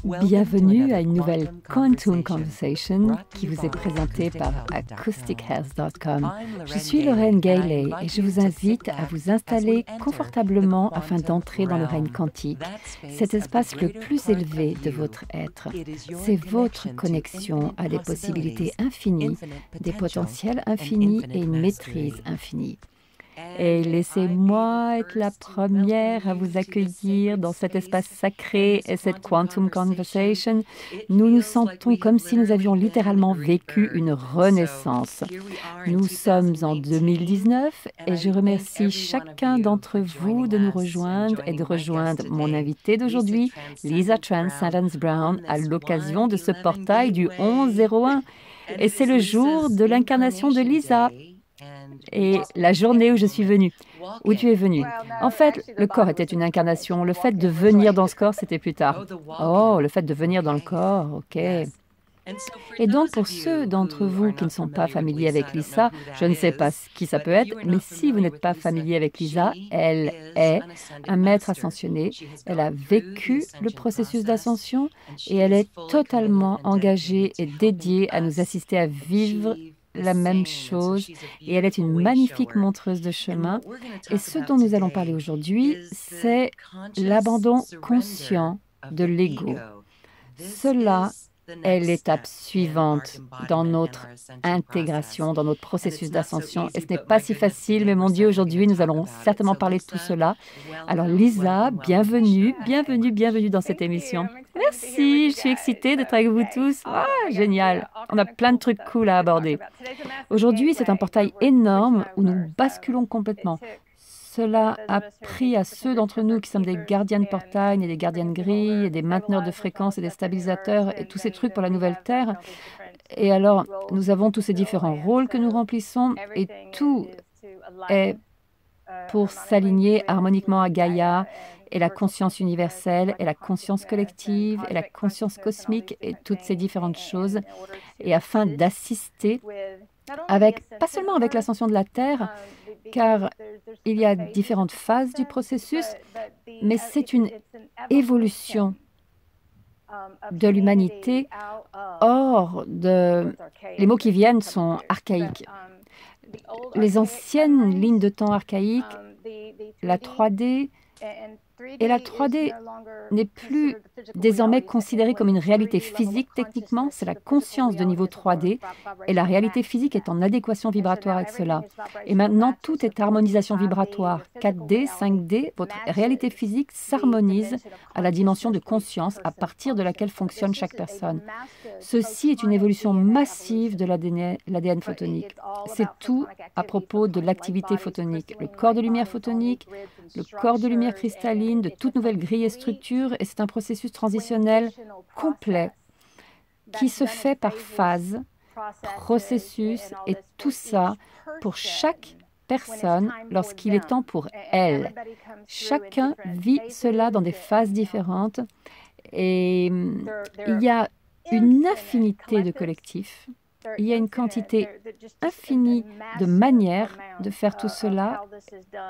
Bienvenue à une nouvelle Quantum Conversation qui vous est présentée par AcousticHealth.com. Je suis Lorraine Gailey et je vous invite à vous installer confortablement afin d'entrer dans le règne quantique, cet espace le plus élevé de votre être. C'est votre connexion à des possibilités infinies, des potentiels infinis et une maîtrise infinie. Et laissez-moi être la première à vous accueillir dans cet espace sacré et cette Quantum Conversation. Nous nous sentons comme si nous avions littéralement vécu une renaissance. Nous sommes en 2019 et je remercie chacun d'entre vous de nous rejoindre et de rejoindre mon invitée d'aujourd'hui, Lisa Transcendence Brown, à l'occasion de ce portail du 11-01. Et c'est le jour de l'incarnation de Lisa. Et la journée où je suis venue, où tu es venue. En fait, le corps était une incarnation. Le fait de venir dans ce corps, c'était plus tard. Oh, le fait de venir dans le corps, ok. Et donc, pour ceux d'entre vous qui ne sont pas familiers avec Lisa, je ne sais pas qui ça peut être, mais si vous n'êtes pas familier avec Lisa, elle est un maître ascensionné. Elle a vécu le processus d'ascension et elle est totalement engagée et dédiée à nous assister à vivre la même chose, et elle est une magnifique montreuse de chemin. Et ce dont nous allons parler aujourd'hui, c'est l'abandon conscient de l'ego. Cela est l'étape suivante dans notre intégration, dans notre processus d'ascension. Et ce n'est pas si facile, mais mon Dieu, aujourd'hui, nous allons certainement parler de tout cela. Alors, Lisa, bienvenue, bienvenue, bienvenue dans cette émission. Merci, je suis excitée d'être avec vous tous. Ah, génial. On a plein de trucs cool à aborder. Aujourd'hui, c'est un portail énorme où nous basculons complètement. Cela a pris à ceux d'entre nous qui sommes des gardiens de portail et des gardiens de grille et des mainteneurs de fréquences et des stabilisateurs et tous ces trucs pour la nouvelle Terre. Et alors, nous avons tous ces différents rôles que nous remplissons et tout est pour s'aligner harmoniquement à Gaïa et la conscience universelle et la conscience collective et la conscience cosmique et toutes ces différentes choses. Et afin d'assister avec, pas seulement avec l'ascension de la Terre, car il y a différentes phases du processus, mais c'est une évolution de l'humanité hors de... Les mots qui viennent sont archaïques. Les anciennes lignes de temps archaïques, la 3D, et la 3D n'est plus désormais considérée comme une réalité physique techniquement, c'est la conscience de niveau 3D et la réalité physique est en adéquation vibratoire avec cela. Et maintenant, tout est harmonisation vibratoire. 4D, 5D, votre réalité physique s'harmonise à la dimension de conscience à partir de laquelle fonctionne chaque personne. Ceci est une évolution massive de l'ADN photonique. C'est tout à propos de l'activité photonique, le corps de lumière photonique, le corps de lumière cristalline, de toute nouvelle grille et structure, et c'est un processus transitionnel complet qui se fait par phase, processus, et tout ça pour chaque personne lorsqu'il est temps pour elle. Chacun vit cela dans des phases différentes, et il y a une infinité de collectifs. Il y a une quantité infinie de manières de faire tout cela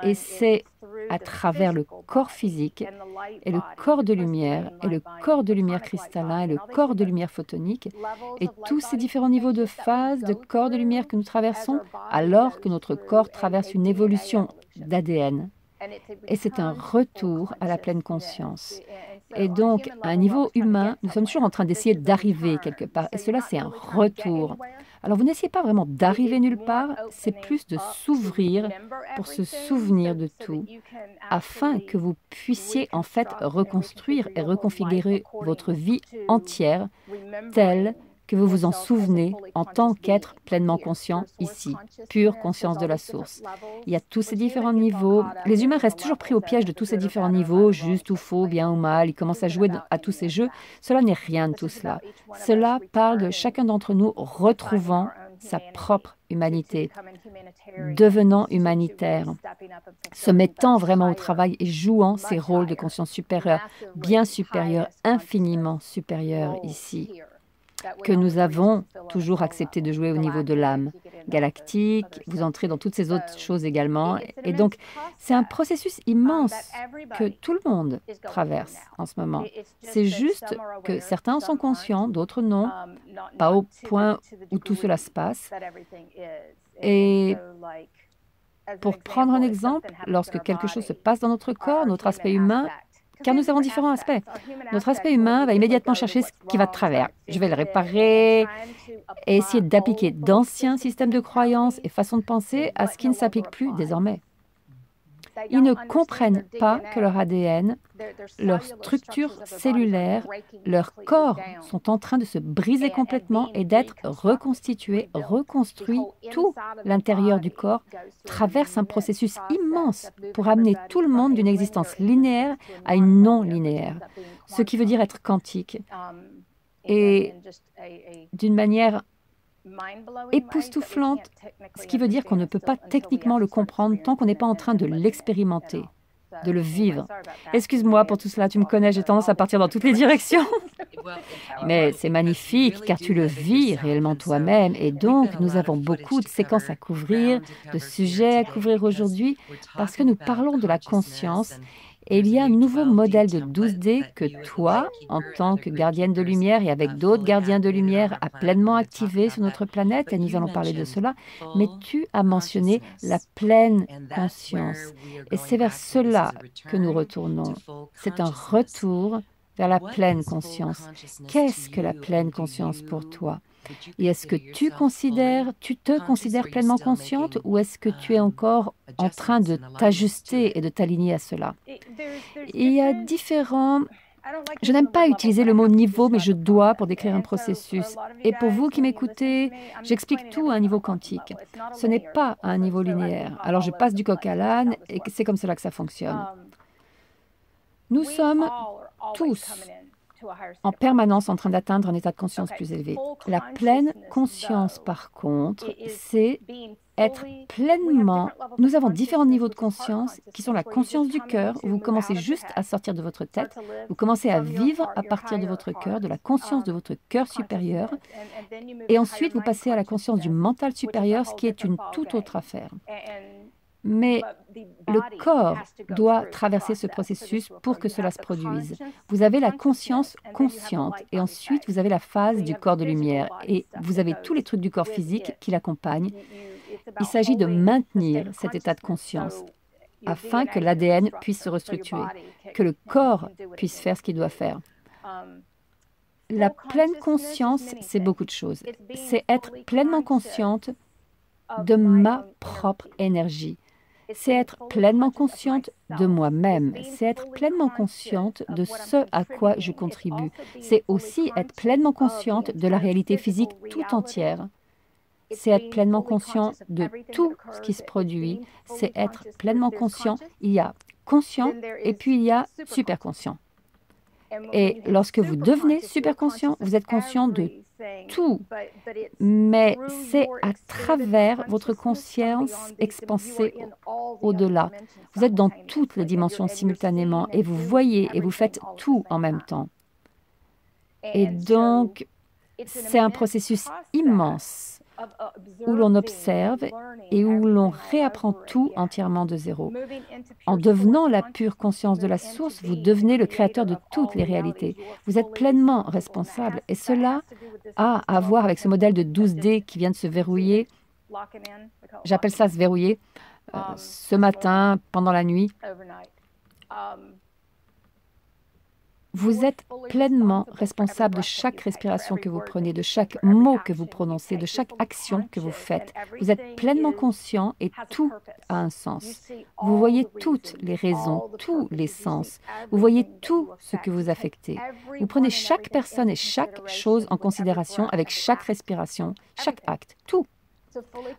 et c'est à travers le corps physique et le corps de lumière et le corps de lumière cristallin et le corps de lumière photonique et tous ces différents niveaux de phase de corps de lumière que nous traversons alors que notre corps traverse une évolution d'ADN. Et c'est un retour à la pleine conscience. Et donc, à un niveau humain, nous sommes toujours en train d'essayer d'arriver quelque part. Et cela, c'est un retour. Alors, vous n'essayez pas vraiment d'arriver nulle part, c'est plus de s'ouvrir pour se souvenir de tout, afin que vous puissiez en fait reconstruire et reconfigurer votre vie entière telle que vous vous en souvenez en tant qu'être pleinement conscient ici, pure conscience de la source. Il y a tous ces différents niveaux. Les humains restent toujours pris au piège de tous ces différents niveaux, juste ou faux, bien ou mal. Ils commencent à jouer à tous ces jeux. Cela n'est rien de tout cela. Cela parle de chacun d'entre nous retrouvant sa propre humanité, devenant humanitaire, se mettant vraiment au travail et jouant ses rôles de conscience supérieure, bien supérieurs, infiniment supérieurs ici. que nous avons toujours accepté de jouer au niveau de l'âme galactique. Vous entrez dans toutes ces autres choses également. Et donc, c'est un processus immense que tout le monde traverse en ce moment. C'est juste que certains en sont conscients, d'autres non, pas au point où tout cela se passe. Et pour prendre un exemple, lorsque quelque chose se passe dans notre corps, notre aspect humain, car nous avons différents aspects. Notre aspect humain va immédiatement chercher ce qui va de travers. Je vais le réparer et essayer d'appliquer d'anciens systèmes de croyances et façons de penser à ce qui ne s'applique plus désormais. Ils ne comprennent pas que leur ADN, leur structure cellulaire, leur corps sont en train de se briser complètement et d'être reconstitués, reconstruits. Tout l'intérieur du corps traverse un processus immense pour amener tout le monde d'une existence linéaire à une non-linéaire, ce qui veut dire être quantique. Et d'une manière époustouflante, ce qui veut dire qu'on ne peut pas techniquement le comprendre tant qu'on n'est pas en train de l'expérimenter, de le vivre. Excuse-moi pour tout cela, tu me connais, j'ai tendance à partir dans toutes les directions. Mais c'est magnifique car tu le vis réellement toi-même et donc nous avons beaucoup de séquences à couvrir, de sujets à couvrir aujourd'hui parce que nous parlons de la conscience. Et il y a un nouveau modèle de 12D que toi, en tant que gardienne de lumière et avec d'autres gardiens de lumière, a pleinement activé sur notre planète, et nous allons parler de cela, mais tu as mentionné la pleine conscience. Et c'est vers cela que nous retournons. C'est un retour vers la pleine conscience. Qu'est-ce que la pleine conscience pour toi? Et est-ce que tu te considères pleinement consciente ou est-ce que tu es encore en train de t'ajuster et de t'aligner à cela? Il y a différents... Je n'aime pas utiliser le mot niveau, mais je dois pour décrire un processus. Et pour vous qui m'écoutez, j'explique tout à un niveau quantique. Ce n'est pas à un niveau linéaire. Alors je passe du coq à l'âne et c'est comme cela que ça fonctionne. Nous sommes tous en permanence en train d'atteindre un état de conscience plus élevé. La pleine conscience, par contre, c'est être pleinement... Nous avons différents niveaux de conscience qui sont la conscience du cœur, où vous commencez juste à sortir de votre tête, vous commencez à vivre à partir de votre cœur, de la conscience de votre cœur supérieur, et ensuite vous passez à la conscience du mental supérieur, ce qui est une toute autre affaire. Mais le corps doit traverser ce processus pour que cela se produise. Vous avez la conscience consciente et ensuite vous avez la phase du corps de lumière et vous avez tous les trucs du corps physique qui l'accompagnent. Il s'agit de maintenir cet état de conscience afin que l'ADN puisse se restructurer, que le corps puisse faire ce qu'il doit faire. La pleine conscience, c'est beaucoup de choses. C'est être pleinement consciente de ma propre énergie. C'est être pleinement consciente de moi-même, c'est être pleinement consciente de ce à quoi je contribue. C'est aussi être pleinement consciente de la réalité physique tout entière. C'est être pleinement conscient de tout ce qui se produit. C'est être pleinement conscient. Il y a conscient et puis il y a super conscient. Et lorsque vous devenez super conscient, vous êtes conscient de tout, mais c'est à travers votre conscience expansée au-delà. Vous êtes dans toutes les dimensions simultanément et vous voyez et vous faites tout en même temps. Et donc, c'est un processus immense où l'on observe et où l'on réapprend tout entièrement de zéro. En devenant la pure conscience de la source, vous devenez le créateur de toutes les réalités. Vous êtes pleinement responsable et cela a à voir avec ce modèle de 12D qui vient de se verrouiller. J'appelle ça se verrouiller ce matin, pendant la nuit. Vous êtes pleinement responsable de chaque respiration que vous prenez, de chaque mot que vous prononcez, de chaque action que vous faites. Vous êtes pleinement conscient et tout a un sens. Vous voyez toutes les raisons, tous les sens. Vous voyez tout ce que vous affectez. Vous prenez chaque personne et chaque chose en considération avec chaque respiration, chaque acte, tout.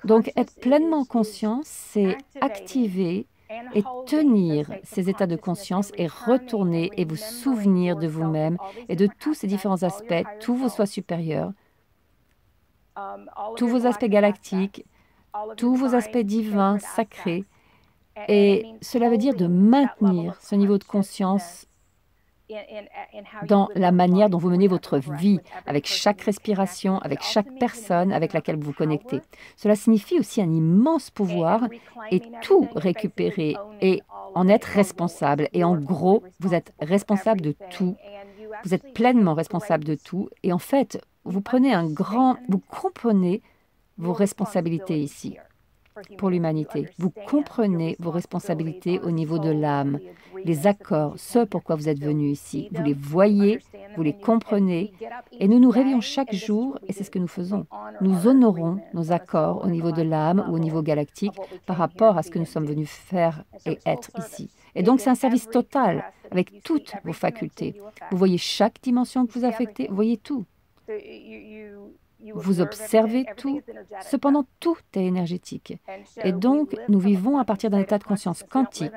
Donc, être pleinement conscient, c'est activer et tenir ces états de conscience et retourner et vous souvenir de vous-même et de tous ces différents aspects, tous vos soi supérieurs, tous vos aspects galactiques, tous vos aspects divins, sacrés. Et cela veut dire de maintenir ce niveau de conscience dans la manière dont vous menez votre vie, avec chaque respiration, avec chaque personne avec laquelle vous vous connectez. Cela signifie aussi un immense pouvoir et tout récupérer et en être responsable. Et en gros, vous êtes responsable de tout. Vous êtes pleinement responsable de tout. Et en fait, vous comprenez vos responsabilités ici pour l'humanité. Vous comprenez vos responsabilités au niveau de l'âme, les accords, ce pourquoi vous êtes venu ici. Vous les voyez, vous les comprenez, et nous nous réveillons chaque jour, et c'est ce que nous faisons. Nous honorons nos accords au niveau de l'âme ou au niveau galactique par rapport à ce que nous sommes venus faire et être ici. Et donc c'est un service total avec toutes vos facultés. Vous voyez chaque dimension que vous affectez, vous voyez tout. Vous observez tout, cependant tout est énergétique. Et donc, nous vivons à partir d'un état de conscience quantique.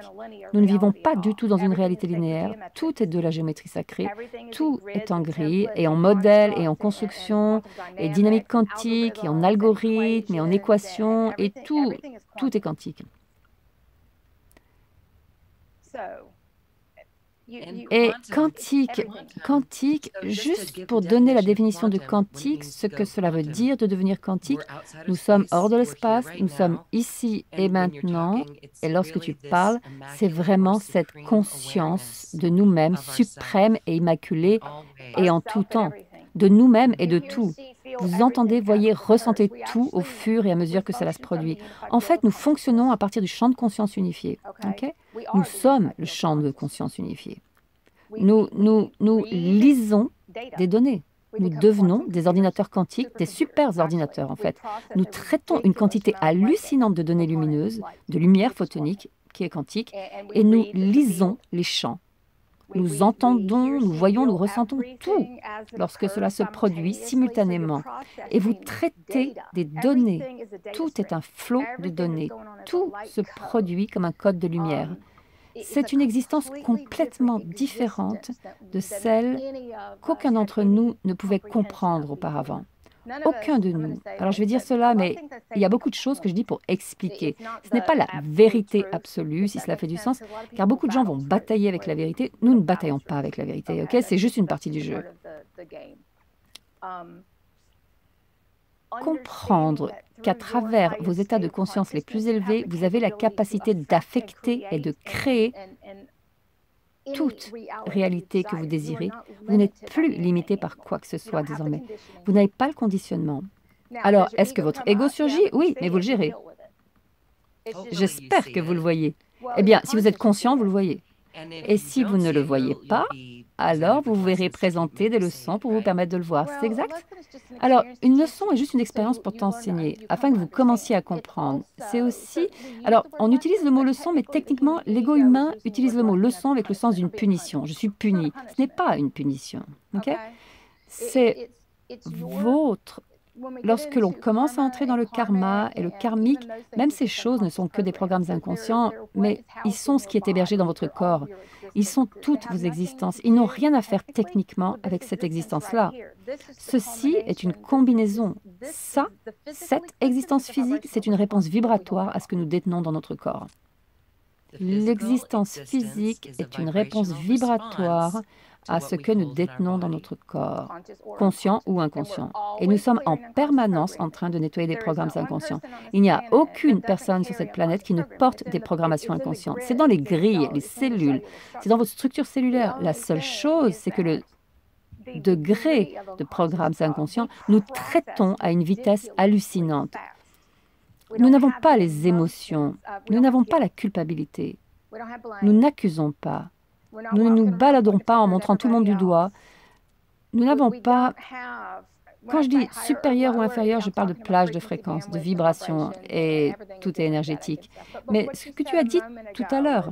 Nous ne vivons pas du tout dans une réalité linéaire. Tout est de la géométrie sacrée. Tout est en grille et en modèle et en construction et dynamique quantique et en algorithme et en équation et tout est quantique. Et quantique, juste pour donner la définition de quantique, ce que cela veut dire de devenir quantique, nous sommes hors de l'espace, nous sommes ici et maintenant, et lorsque tu parles, c'est vraiment cette conscience de nous-mêmes, suprême et immaculée, et en tout temps, de nous-mêmes et de tout. Vous entendez, voyez, ressentez tout au fur et à mesure que cela se produit. En fait, nous fonctionnons à partir du champ de conscience unifié. Okay? Nous sommes le champ de conscience unifié. Nous lisons des données. Nous devenons des ordinateurs quantiques, des super ordinateurs en fait. Nous traitons une quantité hallucinante de données lumineuses, de lumière photonique qui est quantique, et nous lisons les champs. Nous entendons, nous voyons, nous ressentons tout lorsque cela se produit simultanément. Et vous traitez des données. Tout est un flot de données. Tout se produit comme un code de lumière. C'est une existence complètement différente de celle qu'aucun d'entre nous ne pouvait comprendre auparavant. Aucun de nous. Alors je vais dire cela, mais il y a beaucoup de choses que je dis pour expliquer. Ce n'est pas la vérité absolue, si cela fait du sens, car beaucoup de gens vont batailler avec la vérité. Nous ne bataillons pas avec la vérité, ok? C'est juste une partie du jeu. Comprendre qu'à travers vos états de conscience les plus élevés, vous avez la capacité d'affecter et de créer toute réalité que vous désirez. Vous n'êtes plus limité par quoi que ce soit désormais. Vous n'avez pas le conditionnement. Alors, est-ce que votre ego surgit? Oui, mais vous le gérez. J'espère que vous le voyez. Eh bien, si vous êtes conscient, vous le voyez. Et si vous ne le voyez pas, alors vous verrez présenter des leçons pour vous permettre de le voir. C'est exact? Alors, une leçon est juste une expérience pour t'enseigner, afin que vous commenciez à comprendre. C'est aussi... Alors, on utilise le mot leçon, mais techniquement, l'ego humain utilise le mot leçon avec le sens d'une punition. Je suis puni. Ce n'est pas une punition. Okay? C'est votre... Lorsque l'on commence à entrer dans le karma et le karmique, même ces choses ne sont que des programmes inconscients, mais ils sont ce qui est hébergé dans votre corps. Ils sont toutes vos existences. Ils n'ont rien à faire techniquement avec cette existence-là. Ceci est une combinaison. Cette existence physique, c'est une réponse vibratoire à ce que nous détenons dans notre corps. L'existence physique est une réponse vibratoire à ce que nous détenons dans notre corps, conscient ou inconscient. Et nous sommes en permanence en train de nettoyer des programmes inconscients. Il n'y a aucune personne sur cette planète qui ne porte des programmations inconscientes. C'est dans les grilles, les cellules, c'est dans votre structure cellulaire. La seule chose, c'est que le degré de programmes inconscients, nous traitons à une vitesse hallucinante. Nous n'avons pas les émotions, nous n'avons pas la culpabilité, nous n'accusons pas. Nous ne nous baladons pas en montrant tout le monde du doigt. Nous n'avons pas... Quand je dis supérieur ou inférieur, je parle de plage de fréquence, de vibration, et tout est énergétique. Mais ce que tu as dit tout à l'heure,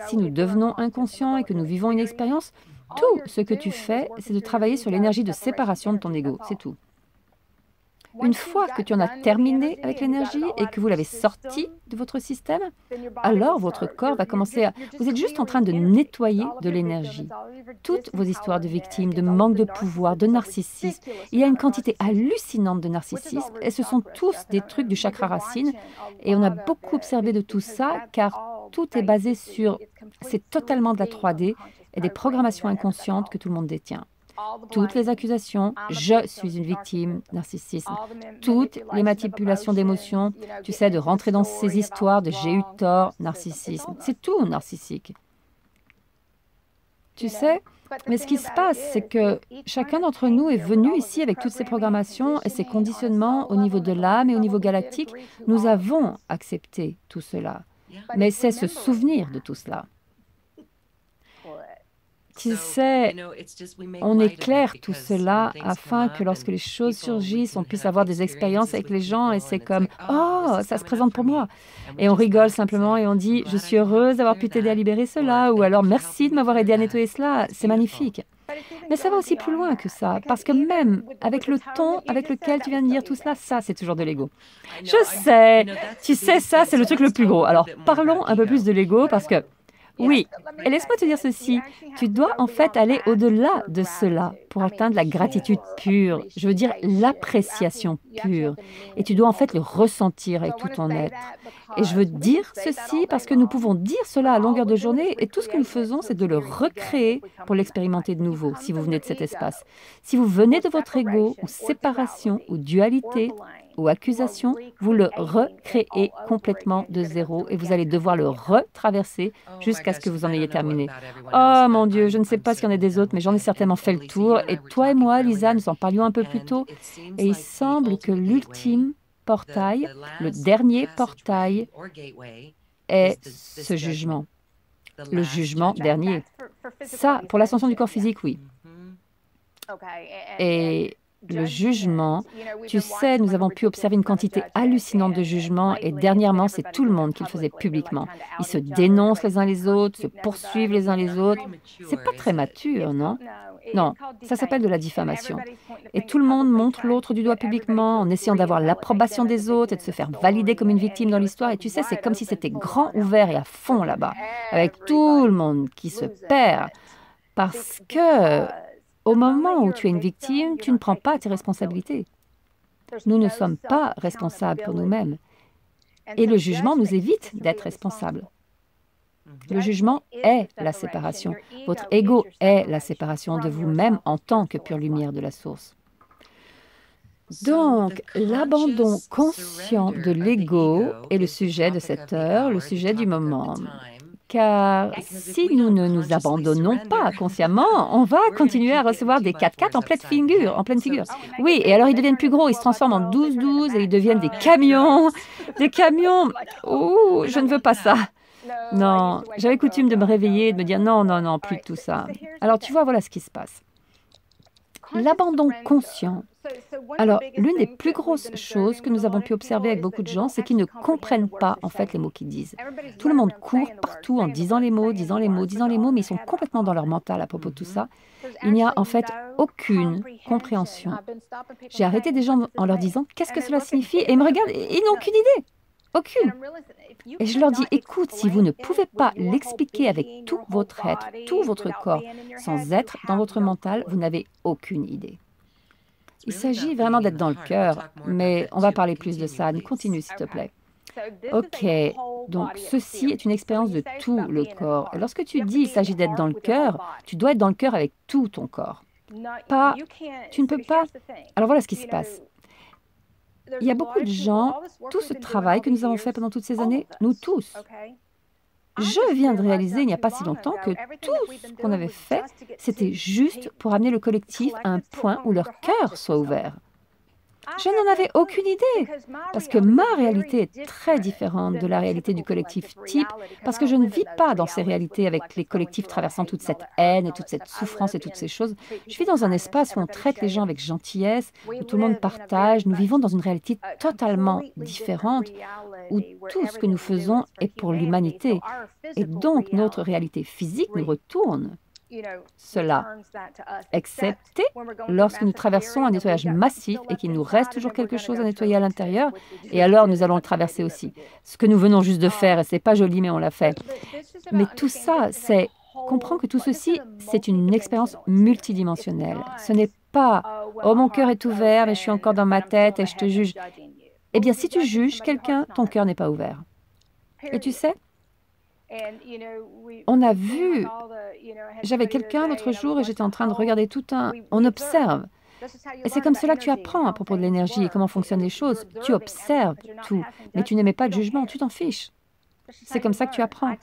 si nous devenons inconscients et que nous vivons une expérience, tout ce que tu fais, c'est de travailler sur l'énergie de séparation de ton ego, c'est tout. Une fois que tu en as terminé avec l'énergie et que vous l'avez sortie de votre système, alors votre corps va commencer à... Vous êtes juste en train de nettoyer de l'énergie. Toutes vos histoires de victimes, de manque de pouvoir, de narcissisme. Il y a une quantité hallucinante de narcissisme et ce sont tous des trucs du chakra racine. Et on a beaucoup observé de tout ça car tout est basé sur, c'est totalement de la 3D et des programmations inconscientes que tout le monde détient. Toutes les accusations, je suis une victime, narcissisme, toutes les manipulations d'émotions, tu sais, de rentrer dans ces histoires de j'ai eu tort, narcissisme, c'est tout narcissique. Tu sais, mais ce qui se passe, c'est que chacun d'entre nous est venu ici avec toutes ces programmations et ces conditionnements au niveau de l'âme et au niveau galactique. Nous avons accepté tout cela, mais c'est se souvenir de tout cela. Tu sais, on éclaire tout cela afin que lorsque les choses surgissent, on puisse avoir des expériences avec les gens et c'est comme « Oh, ça se présente pour moi ». Et on rigole simplement et on dit « Je suis heureuse d'avoir pu t'aider à libérer cela » ou alors « Merci de m'avoir aidé à nettoyer cela, c'est magnifique ». Mais ça va aussi plus loin que ça, parce que même avec le ton avec lequel tu viens de dire tout cela, ça, c'est toujours de l'ego. Je sais, tu sais, ça, c'est le truc le plus gros. Alors, parlons un peu plus de l'ego, parce que oui, et laisse-moi te dire ceci, tu dois en fait aller au-delà de cela pour atteindre la gratitude pure, je veux dire l'appréciation pure, et tu dois en fait le ressentir avec tout ton être. Et je veux dire ceci parce que nous pouvons dire cela à longueur de journée et tout ce que nous faisons, c'est de le recréer pour l'expérimenter de nouveau, si vous venez de cet espace. Si vous venez de votre ego, ou séparation, ou dualité, ou accusation, vous le recréez complètement de zéro et vous allez devoir le retraverser jusqu'à ce que vous en ayez terminé. Oh mon Dieu, je ne sais pas s'il y en a des autres, mais j'en ai certainement fait le tour. Et toi et moi, Lisa, nous en parlions un peu plus tôt. Et il semble que l'ultime portail, le dernier portail, est ce jugement. Le jugement dernier. Ça, pour l'ascension du corps physique, oui. Et le jugement, tu sais, nous avons pu observer une quantité hallucinante de jugements et dernièrement, c'est tout le monde qui le faisait publiquement. Ils se dénoncent les uns les autres, se poursuivent les uns les autres. C'est pas très mature, non? Non, ça s'appelle de la diffamation. Et tout le monde montre l'autre du doigt publiquement en essayant d'avoir l'approbation des autres et de se faire valider comme une victime dans l'histoire. Et tu sais, c'est comme si c'était grand ouvert et à fond là-bas, avec tout le monde qui se perd parce que au moment où tu es une victime, tu ne prends pas tes responsabilités. Nous ne sommes pas responsables pour nous-mêmes. Et le jugement nous évite d'être responsables. Le jugement est la séparation. Votre ego est la séparation de vous-même en tant que pure lumière de la source. Donc, l'abandon conscient de l'ego est le sujet de cette heure, le sujet du moment. Car si nous ne nous abandonnons pas consciemment, on va continuer à recevoir des 4x4 en pleine figure. Oui, et alors ils deviennent plus gros, ils se transforment en 12-12 et ils deviennent des camions. Des camions. Oh, je ne veux pas ça. Non, j'avais coutume de me réveiller et de me dire non, non, non, plus de tout ça. Alors tu vois, voilà ce qui se passe. L'abandon conscient. Alors, l'une des plus grosses choses que nous avons pu observer avec beaucoup de gens, c'est qu'ils ne comprennent pas en fait les mots qu'ils disent. Tout le monde court partout en disant les mots, disant les mots, disant les mots, mais ils sont complètement dans leur mental à propos de tout ça. Il n'y a en fait aucune compréhension. J'ai arrêté des gens en leur disant « Qu'est-ce que cela signifie ?» Et ils me regardent et ils n'ont aucune idée. Aucune. Et je leur dis, écoute, si vous ne pouvez pas l'expliquer avec tout votre être, tout votre corps, sans être dans votre mental, vous n'avez aucune idée. Il s'agit vraiment d'être dans le cœur, mais on va parler plus de ça. Continue, s'il te plaît. OK, donc ceci est une expérience de tout le corps. Et lorsque tu dis il s'agit d'être dans le cœur, tu dois être dans le cœur avec tout ton corps. Pas, tu ne peux pas. Alors voilà ce qui se passe. Il y a beaucoup de gens, tout ce travail que nous avons fait pendant toutes ces années, nous tous. Je viens de réaliser il n'y a pas si longtemps que tout ce qu'on avait fait, c'était juste pour amener le collectif à un point où leur cœur soit ouvert. Je n'en avais aucune idée, parce que ma réalité est très différente de la réalité du collectif type, parce que je ne vis pas dans ces réalités avec les collectifs traversant toute cette haine et toute cette souffrance et toutes ces choses. Je vis dans un espace où on traite les gens avec gentillesse, où tout le monde partage. Nous vivons dans une réalité totalement différente, où tout ce que nous faisons est pour l'humanité. Et donc, notre réalité physique nous retourne cela, excepté lorsque nous traversons un nettoyage massif et qu'il nous reste toujours quelque chose à nettoyer à l'intérieur, et alors nous allons le traverser aussi. Ce que nous venons juste de faire, et c'est pas joli, mais on l'a fait. Mais tout ça, c'est... Comprends que tout ceci, c'est une expérience multidimensionnelle. Ce n'est pas « Oh, mon cœur est ouvert, mais je suis encore dans ma tête et je te juge ». Eh bien, si tu juges quelqu'un, ton cœur n'est pas ouvert. Et tu sais, On a vu, j'avais quelqu'un l'autre jour et j'étais en train de regarder on observe. Et c'est comme cela que tu apprends à propos de l'énergie et comment fonctionnent les choses. Tu observes tout, mais tu n'émets pas de jugement, tu t'en fiches. C'est comme ça que tu apprends.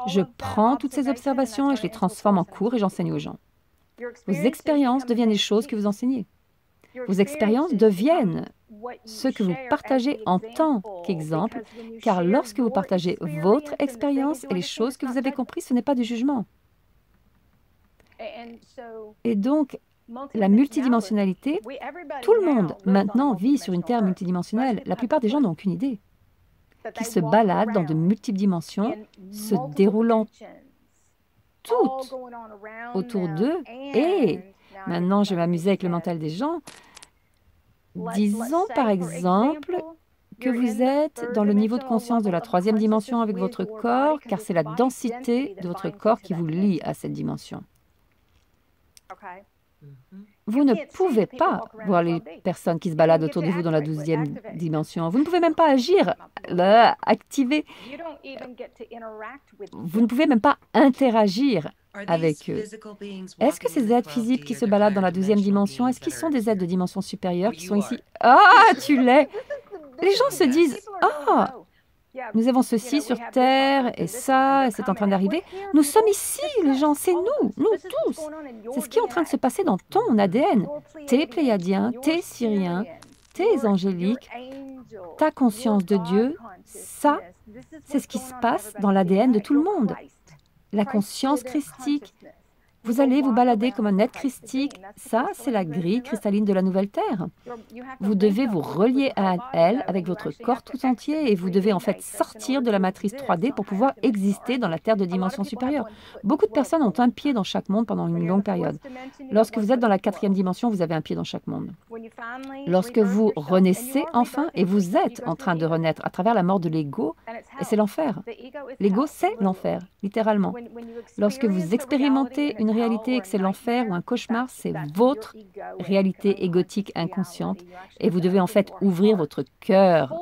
Je prends toutes ces observations et je les transforme en cours et j'enseigne aux gens. Vos expériences deviennent les choses que vous enseignez. Vos expériences deviennent ce que vous partagez en tant qu'exemple, car lorsque vous partagez votre expérience et les choses que vous avez comprises, ce n'est pas du jugement. Et donc, la multidimensionnalité, tout le monde maintenant vit sur une terre multidimensionnelle. La plupart des gens n'ont aucune idée. Qui se baladent dans de multiples dimensions, se déroulant toutes autour d'eux. Et maintenant, je vais m'amuser avec le mental des gens. Disons par exemple que vous êtes dans le niveau de conscience de la troisième dimension avec votre corps, car c'est la densité de votre corps qui vous lie à cette dimension. Vous ne pouvez pas voir les personnes qui se baladent autour de vous dans la 12e dimension. Vous ne pouvez même pas agir, activer. Vous ne pouvez même pas interagir avec eux. Est-ce que ces êtres physiques qui se baladent dans la 12e dimension, est-ce qu'ils sont des êtres de dimension supérieure qui sont ici? Ah, tu l'es! Les gens se disent, ah, nous avons ceci sur Terre et ça, et c'est en train d'arriver. Nous sommes ici, les gens, c'est nous tous. C'est ce qui est en train de se passer dans ton ADN. Tes Pléiadiens, tes Syriens, tes angéliques, ta conscience de Dieu, ça, c'est ce qui se passe dans l'ADN de tout le monde. La conscience christique. Vous allez vous balader comme un être christique. Ça, c'est la grille cristalline de la nouvelle Terre. Vous devez vous relier à elle avec votre corps tout entier et vous devez en fait sortir de la matrice 3D pour pouvoir exister dans la Terre de dimension supérieure. Beaucoup de personnes ont un pied dans chaque monde pendant une longue période. Lorsque vous êtes dans la 4e dimension, vous avez un pied dans chaque monde. Lorsque vous renaissez enfin, et vous êtes en train de renaître à travers la mort de l'ego, et c'est l'enfer. L'ego, c'est l'enfer, littéralement. Lorsque vous expérimentez une réalité et que c'est l'enfer ou un cauchemar, c'est votre réalité égotique inconsciente et vous devez en fait ouvrir votre cœur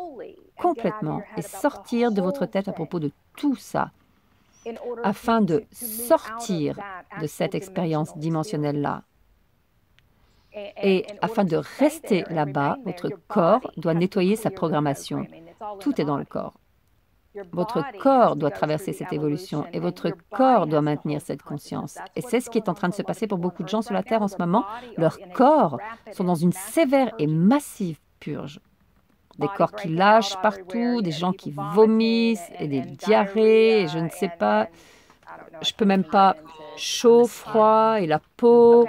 complètement et sortir de votre tête à propos de tout ça afin de sortir de cette expérience dimensionnelle-là. Et afin de rester là-bas, votre corps doit nettoyer sa programmation. Tout est dans le corps. Votre corps doit traverser cette évolution et votre corps doit maintenir cette conscience. Et c'est ce qui est en train de se passer pour beaucoup de gens sur la Terre en ce moment. Leurs corps sont dans une sévère et massive purge. Des corps qui lâchent partout, des gens qui vomissent et des diarrhées, et je ne sais pas, je peux même pas, chaud, froid et la peau.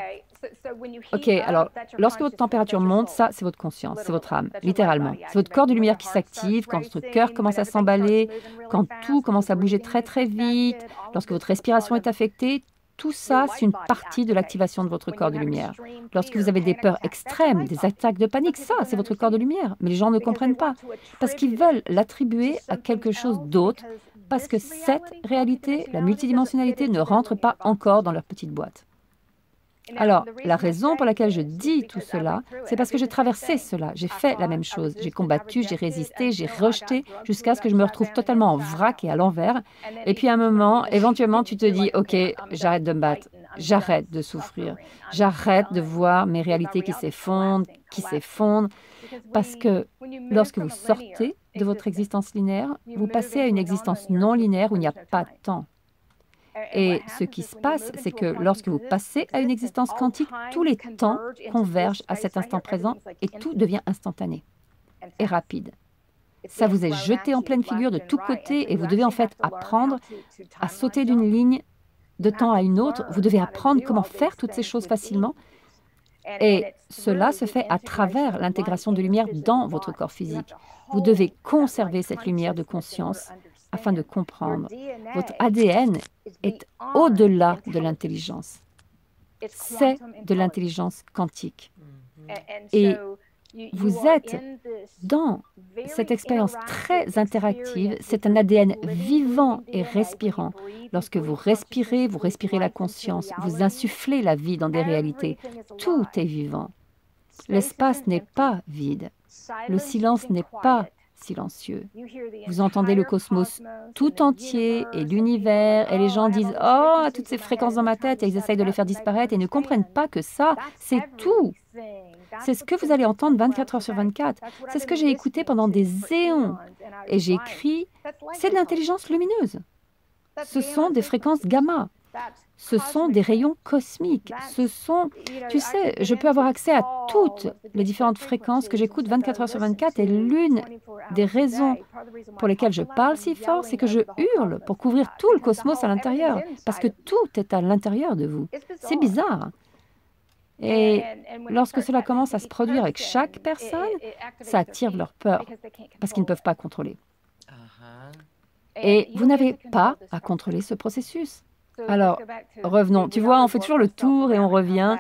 Ok, alors, lorsque votre température monte, ça, c'est votre conscience, c'est votre âme, littéralement. C'est votre corps de lumière qui s'active, quand votre cœur commence à s'emballer, quand tout commence à bouger très, très vite, lorsque votre respiration est affectée, tout ça, c'est une partie de l'activation de votre corps de lumière. Lorsque vous avez des peurs extrêmes, des attaques de panique, ça, c'est votre corps de lumière. Mais les gens ne comprennent pas, parce qu'ils veulent l'attribuer à quelque chose d'autre, parce que cette réalité, la multidimensionnalité, ne rentre pas encore dans leur petite boîte. Alors, la raison pour laquelle je dis tout cela, c'est parce que j'ai traversé cela. J'ai fait la même chose. J'ai combattu, j'ai résisté, j'ai rejeté jusqu'à ce que je me retrouve totalement en vrac et à l'envers. Et puis à un moment, éventuellement, tu te dis, OK, j'arrête de me battre, j'arrête de souffrir, j'arrête de voir mes réalités qui s'effondrent, parce que lorsque vous sortez de votre existence linéaire, vous passez à une existence non linéaire où il n'y a pas de temps. Et ce qui se passe, c'est que lorsque vous passez à une existence quantique, tous les temps convergent à cet instant présent et tout devient instantané et rapide. Ça vous est jeté en pleine figure de tous côtés et vous devez en fait apprendre à sauter d'une ligne de temps à une autre. Vous devez apprendre comment faire toutes ces choses facilement. Et cela se fait à travers l'intégration de lumière dans votre corps physique. Vous devez conserver cette lumière de conscience afin de comprendre. Votre ADN est au-delà de l'intelligence. C'est de l'intelligence quantique. Et vous êtes dans cette expérience très interactive. C'est un ADN vivant et respirant. Lorsque vous respirez la conscience, vous insufflez la vie dans des réalités. Tout est vivant. L'espace n'est pas vide. Le silence n'est pas silencieux. Vous entendez le cosmos tout entier et l'univers et les gens disent « Oh, toutes ces fréquences dans ma tête » et ils essayent de les faire disparaître et ne comprennent pas que ça, c'est tout. C'est ce que vous allez entendre 24 heures sur 24. C'est ce que j'ai écouté pendant des éons. Et j'ai écrit « C'est de l'intelligence lumineuse. Ce sont des fréquences gamma. Ce sont des rayons cosmiques. Ce sont, tu sais, je peux avoir accès à toutes les différentes fréquences que j'écoute 24 heures sur 24 et l'une des raisons pour lesquelles je parle si fort, c'est que je hurle pour couvrir tout le cosmos à l'intérieur, parce que tout est à l'intérieur de vous. C'est bizarre. Et lorsque cela commence à se produire avec chaque personne, ça attire leur peur, parce qu'ils ne peuvent pas contrôler. Et vous n'avez pas à contrôler ce processus. Alors, revenons. Tu vois, on fait toujours le tour et on revient.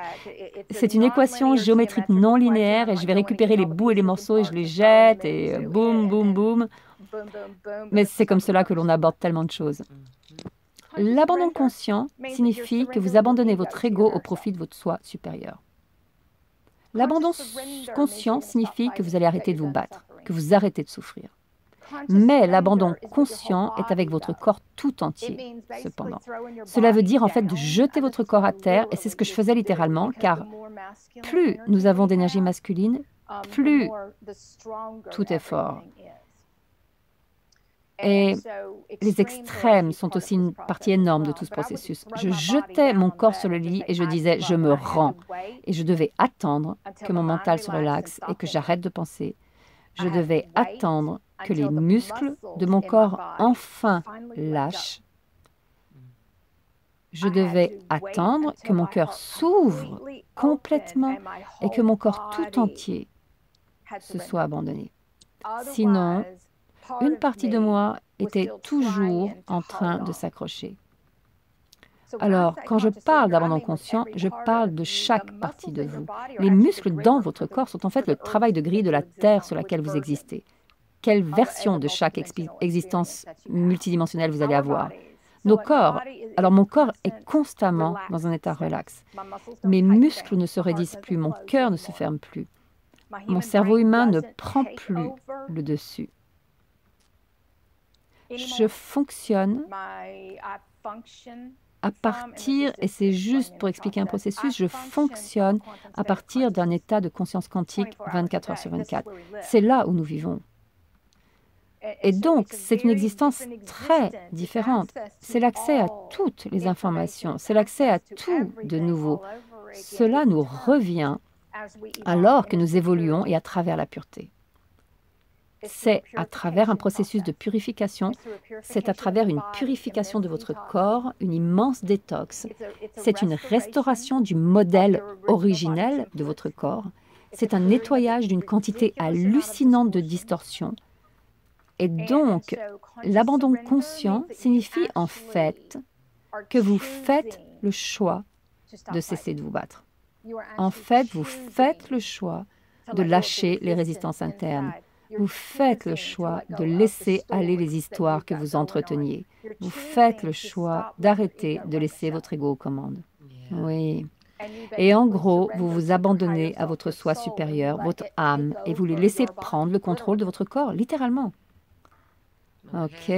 C'est une équation géométrique non linéaire et je vais récupérer les bouts et les morceaux et je les jette et boum, boum, boum. Mais c'est comme cela que l'on aborde tellement de choses. L'abandon conscient signifie que vous abandonnez votre ego au profit de votre soi supérieur. L'abandon conscient signifie que vous allez arrêter de vous battre, que vous arrêtez de souffrir. Mais l'abandon conscient est avec votre corps tout entier, cependant. Cela veut dire en fait de jeter votre corps à terre, et c'est ce que je faisais littéralement, car plus nous avons d'énergie masculine, plus tout est fort. Et les extrêmes sont aussi une partie énorme de tout ce processus. Je jetais mon corps sur le lit et je disais « je me rends ». Et je devais attendre que mon mental se relaxe et que j'arrête de penser. Je devais attendre que les muscles de mon corps enfin lâchent. Je devais attendre que mon cœur s'ouvre complètement et que mon corps tout entier se soit abandonné. Sinon, une partie de moi était toujours en train de s'accrocher. Alors, quand je parle d'abandon conscient, je parle de chaque partie de vous. Les muscles dans votre corps sont en fait le travail de grille de la terre sur laquelle vous existez. Quelle version de chaque existence multidimensionnelle vous allez avoir? Nos corps. Alors, mon corps est constamment dans un état relax. Mes muscles ne se raidissent plus, mon cœur ne se ferme plus. Mon cerveau humain ne prend plus le dessus. Je fonctionne à partir, et c'est juste pour expliquer un processus, je fonctionne à partir d'un état de conscience quantique 24 heures sur 24. C'est là où nous vivons. Et donc, c'est une existence très différente. C'est l'accès à toutes les informations, c'est l'accès à tout de nouveau. Cela nous revient alors que nous évoluons et à travers la pureté. C'est à travers un processus de purification, c'est à travers une purification de votre corps, une immense détox. C'est une restauration du modèle originel de votre corps. C'est un nettoyage d'une quantité hallucinante de distorsions. Et donc, l'abandon conscient signifie en fait que vous faites le choix de cesser de vous battre. En fait, vous faites le choix de lâcher les résistances internes. Vous faites le choix de laisser aller les histoires que vous entreteniez. Vous faites le choix d'arrêter de laisser votre ego aux commandes. Oui. Et en gros, vous vous abandonnez à votre soi supérieur, votre âme, et vous les laissez prendre le contrôle de votre corps, littéralement. Ok,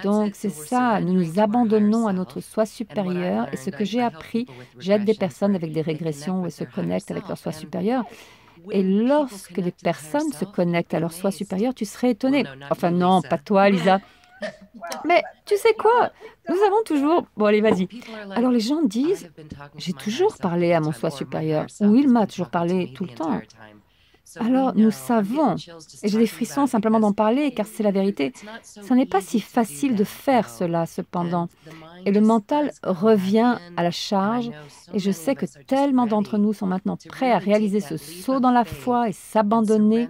donc c'est ça, nous nous abandonnons à notre soi supérieur, et ce que j'ai appris, j'aide des personnes avec des régressions où elles se connectent avec leur soi supérieur. Et lorsque les personnes se connectent à leur soi supérieur, tu serais étonné. Enfin non, pas toi, Lisa. Mais tu sais quoi? Nous avons toujours... Bon, allez, vas-y. Alors les gens disent, j'ai toujours parlé à mon soi supérieur, ou il m'a toujours parlé tout le temps. Alors nous savons, et j'ai des frissons simplement d'en parler, car c'est la vérité. Ce n'est pas si facile de faire cela, cependant. Et le mental revient à la charge, et je sais que tellement d'entre nous sont maintenant prêts à réaliser ce saut dans la foi et s'abandonner.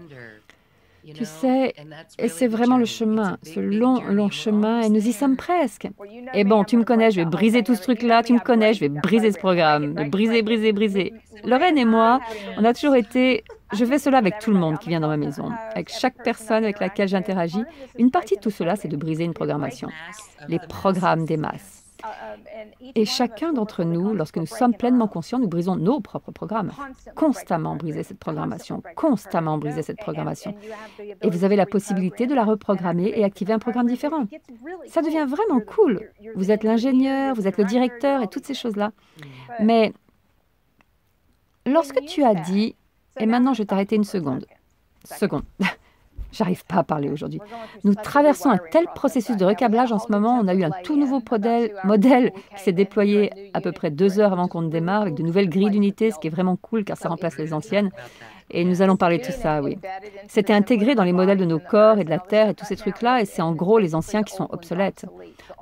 Tu sais, et c'est vraiment le chemin, ce long, long chemin, et nous y sommes presque. Et bon, tu me connais, je vais briser tout ce truc-là, tu me connais, je vais briser ce programme, briser, briser, briser. Lorraine et moi, on a toujours été... Je fais cela avec tout le monde qui vient dans ma maison, avec chaque personne avec laquelle j'interagis. Une partie de tout cela, c'est de briser une programmation, les programmes des masses. Et chacun d'entre nous, lorsque nous sommes pleinement conscients, nous brisons nos propres programmes. Constamment briser cette programmation, constamment briser cette programmation. Et vous avez la possibilité de la reprogrammer et activer un programme différent. Ça devient vraiment cool. Vous êtes l'ingénieur, vous êtes le directeur et toutes ces choses-là. Mais lorsque tu as dit, et maintenant je vais t'arrêter une seconde. J'arrive pas à parler aujourd'hui. Nous traversons un tel processus de recablage en ce moment. On a eu un tout nouveau modèle qui s'est déployé à peu près 2 heures avant qu'on ne démarre, avec de nouvelles grilles d'unités, ce qui est vraiment cool car ça remplace les anciennes. Et nous allons parler de tout ça, oui. C'était intégré dans les modèles de nos corps et de la Terre et tous ces trucs-là, et c'est en gros les anciens qui sont obsolètes.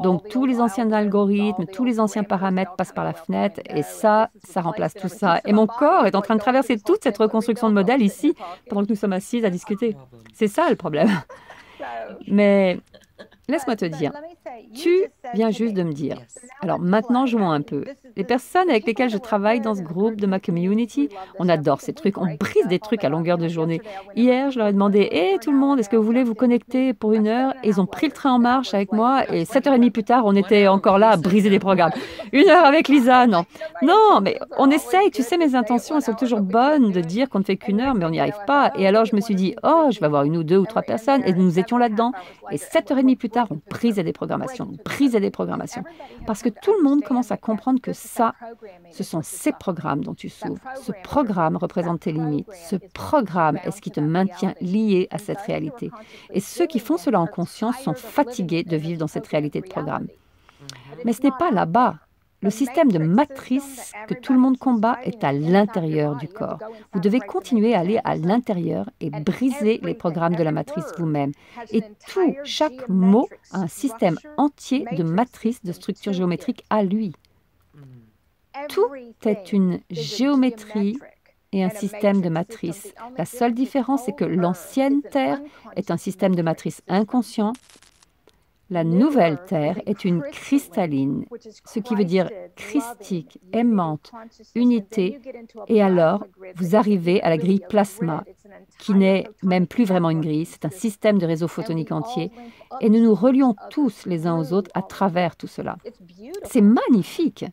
Donc tous les anciens algorithmes, tous les anciens paramètres passent par la fenêtre, et ça remplace tout ça. Et mon corps est en train de traverser toute cette reconstruction de modèle ici, pendant que nous sommes assis à discuter. C'est ça le problème. Mais laisse-moi te dire, tu viens juste de me dire. Alors maintenant, jouons un peu. Les personnes avec lesquelles je travaille dans ce groupe de ma community, on adore ces trucs, on brise des trucs à longueur de journée. Hier, je leur ai demandé, « Hé tout le monde, est-ce que vous voulez vous connecter pour 1 heure ?» Et ils ont pris le train en marche avec moi et 7h30 plus tard, on était encore là à briser des programmes. 1 heure avec Lisa, non. Non, mais on essaye, tu sais, mes intentions, elles sont toujours bonnes de dire qu'on ne fait qu'1 heure, mais on n'y arrive pas. Et alors, je me suis dit, oh, je vais avoir 1 ou 2 ou 3 personnes, et nous étions là-dedans. Et 7h30 plus tard, on brisait des programmations, Parce que tout le monde commence à comprendre que ça, ce sont ces programmes dont tu s'ouvres. Ce programme représente tes limites. Ce programme est ce qui te maintient lié à cette réalité. Et ceux qui font cela en conscience sont fatigués de vivre dans cette réalité de programme. Mais ce n'est pas là-bas. Le système de matrice que tout le monde combat est à l'intérieur du corps. Vous devez continuer à aller à l'intérieur et briser les programmes de la matrice vous-même. Et chaque mot a un système entier de matrices de structure géométrique à lui. Tout est une géométrie et un système de matrice. La seule différence est que l'ancienne Terre est un système de matrice inconscient. La nouvelle Terre est une cristalline, ce qui veut dire christique, aimante, unité, et alors vous arrivez à la grille plasma, qui n'est même plus vraiment une grille, c'est un système de réseau photonique entier, et nous nous relions tous les uns aux autres à travers tout cela. C'est magnifique!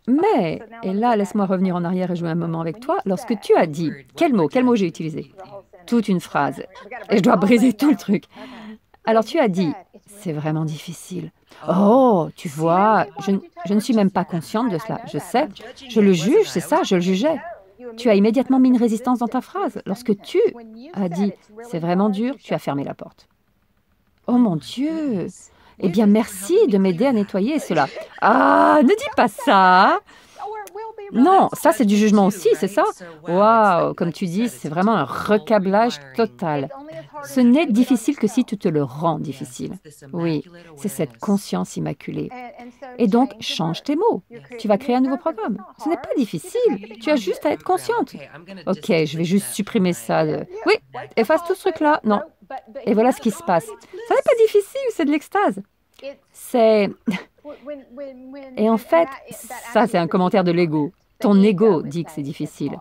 Mais, et là, laisse-moi revenir en arrière et jouer un moment avec toi, lorsque tu as dit, quel mot j'ai utilisé? Toute une phrase, et je dois briser tout le truc. Alors tu as dit, c'est vraiment difficile. Oh, tu vois, je ne suis même pas consciente de cela. Je sais, je le juge, c'est ça, je le jugeais. Tu as immédiatement mis une résistance dans ta phrase. Lorsque tu as dit, c'est vraiment dur, tu as fermé la porte. Oh mon Dieu! Eh bien, merci de m'aider à nettoyer cela. Ah, ne dis pas ça! Non, ça c'est du jugement aussi, c'est ça? Waouh, comme tu dis, c'est vraiment un recablage total. Ce n'est difficile que si tu te le rends difficile. Oui, c'est cette conscience immaculée. Et donc, change tes mots. Tu vas créer un nouveau programme. Ce n'est pas difficile, tu as juste à être consciente. Ok, je vais juste supprimer ça. Oui, efface tout ce truc-là. Non. Et voilà ce qui se passe. Ça n'est pas difficile, c'est de l'extase. C'est... Et en fait, ça c'est un commentaire de l'ego. Ton ego dit que c'est difficile.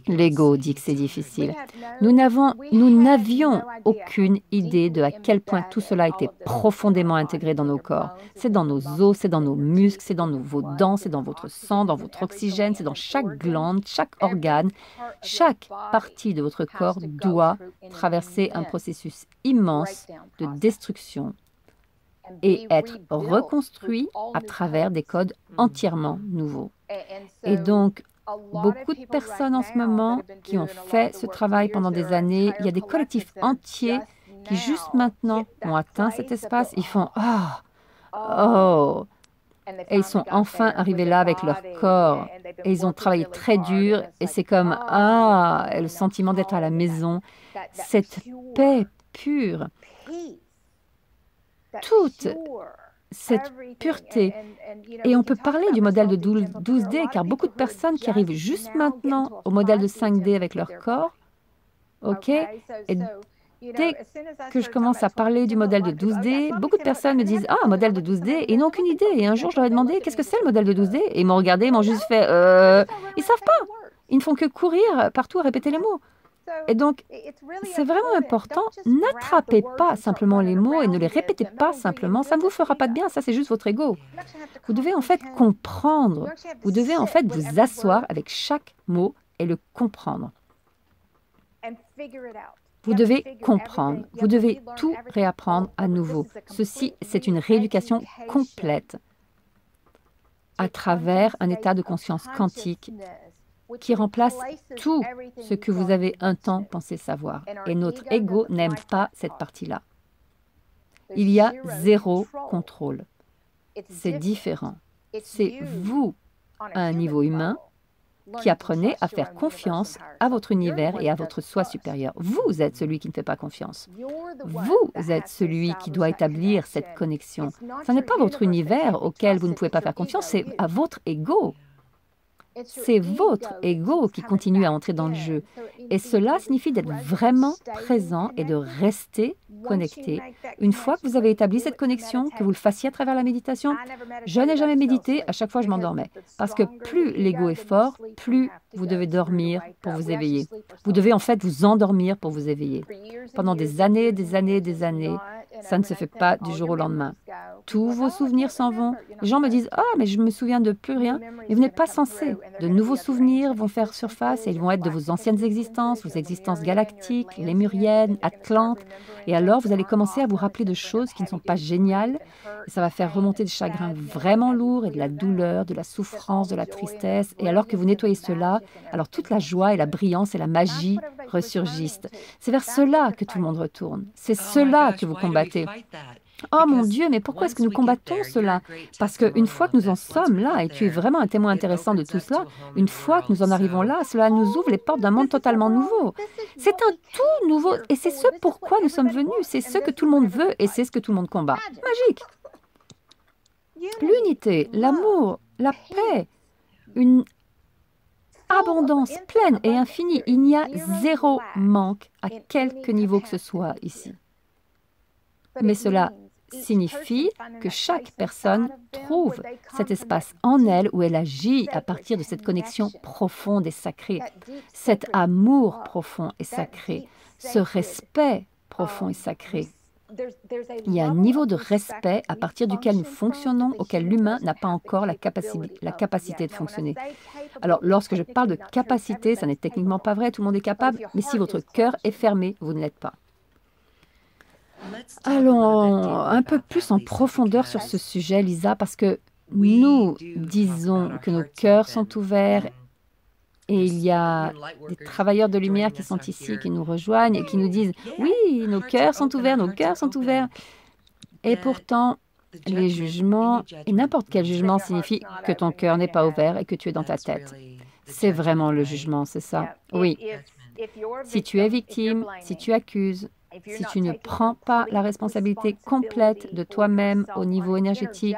L'ego dit que c'est difficile. Nous n'avions aucune idée de à quel point tout cela était profondément intégré dans nos corps. C'est dans nos os, c'est dans nos muscles, c'est dans vos dents, c'est dans votre sang, dans votre oxygène, c'est dans chaque glande, chaque organe. Chaque partie de votre corps doit traverser un processus immense de destruction et être reconstruit à travers des codes entièrement nouveaux. Et donc, beaucoup de personnes en ce moment qui ont fait ce travail pendant des années, il y a des collectifs entiers qui juste maintenant ont atteint cet espace, ils font « Ah, oh !» Et ils sont enfin arrivés là avec leur corps. Et ils ont travaillé très dur et c'est comme « Ah !» et le sentiment d'être à la maison, cette paix pure. Toute cette pureté. Et on peut parler du modèle de 12D, car beaucoup de personnes qui arrivent juste maintenant au modèle de 5D avec leur corps, ok, et dès que je commence à parler du modèle de 12D, beaucoup de personnes me disent « Ah, un modèle de 12D » et ils n'ont aucune idée. Et un jour, je leur ai demandé « Qu'est-ce que c'est le modèle de 12D ?» Et ils m'ont regardé, ils m'ont juste fait « Ils ne savent pas. Ils ne font que courir partout à répéter les mots. » Et donc, c'est vraiment important, n'attrapez pas simplement les mots et ne les répétez pas simplement, ça ne vous fera pas de bien, ça c'est juste votre ego. Vous devez en fait comprendre, vous devez en fait vous asseoir avec chaque mot et le comprendre. Vous devez comprendre, vous devez tout réapprendre à nouveau. Ceci, c'est une rééducation complète à travers un état de conscience quantique qui remplace tout ce que vous avez un temps pensé savoir. Et notre ego n'aime pas cette partie-là. Il y a zéro contrôle. C'est différent. C'est vous, à un niveau humain, qui apprenez à faire confiance à votre univers et à votre soi supérieur. Vous êtes celui qui ne fait pas confiance. Vous êtes celui qui doit établir cette connexion. Ce n'est pas votre univers auquel vous ne pouvez pas faire confiance, c'est à votre ego. C'est votre ego qui continue à entrer dans le jeu. Et cela signifie d'être vraiment présent et de rester connecté. Une fois que vous avez établi cette connexion, que vous le fassiez à travers la méditation, je n'ai jamais médité, à chaque fois je m'endormais. Parce que plus l'ego est fort, plus vous devez dormir pour vous éveiller. Vous devez en fait vous endormir pour vous éveiller. Pendant des années, ça ne se fait pas du jour au lendemain. Tous vos souvenirs s'en vont. Les gens me disent « Ah, mais je me souviens de plus rien ». Mais vous n'êtes pas censé. De nouveaux souvenirs vont faire surface et ils vont être de vos anciennes existences, vos existences galactiques, lémuriennes, atlantes. Et alors, vous allez commencer à vous rappeler de choses qui ne sont pas géniales. Et ça va faire remonter des chagrins vraiment lourds et de la douleur, de la souffrance, de la tristesse. Et alors que vous nettoyez cela, alors toute la joie et la brillance et la magie ressurgissent. C'est vers cela que tout le monde retourne. C'est cela que vous combattez. Oh mon Dieu, mais pourquoi est-ce que nous combattons cela? Parce qu'une fois que nous en sommes là, et tu es vraiment un témoin intéressant de tout cela, une fois que nous en arrivons là, cela nous ouvre les portes d'un monde totalement nouveau. C'est un tout nouveau, et c'est ce pourquoi nous sommes venus, c'est ce que tout le monde veut, et c'est ce que tout le monde combat. Magique! L'unité, l'amour, la paix, une abondance pleine et infinie. Il n'y a zéro manque à quelque niveau que ce soit ici. Mais cela signifie que chaque personne trouve cet espace en elle où elle agit à partir de cette connexion profonde et sacrée, cet amour profond et sacré, ce respect profond et sacré. Il y a un niveau de respect à partir duquel nous fonctionnons, auquel l'humain n'a pas encore la capacité de fonctionner. Alors, lorsque je parle de capacité, ça n'est techniquement pas vrai, tout le monde est capable, mais si votre cœur est fermé, vous ne l'êtes pas. Allons un peu plus en profondeur sur ce sujet, Lisa, parce que nous disons que nos cœurs sont ouverts et il y a des travailleurs de lumière qui sont ici, qui nous rejoignent et qui nous disent « Oui, nos cœurs sont ouverts, nos cœurs sont ouverts. » Et pourtant, les jugements, et n'importe quel jugement signifie que ton cœur n'est pas ouvert et que tu es dans ta tête. C'est vraiment le jugement, c'est ça? Oui. Si tu es victime, si tu accuses, si tu ne prends pas la responsabilité complète de toi-même au niveau énergétique,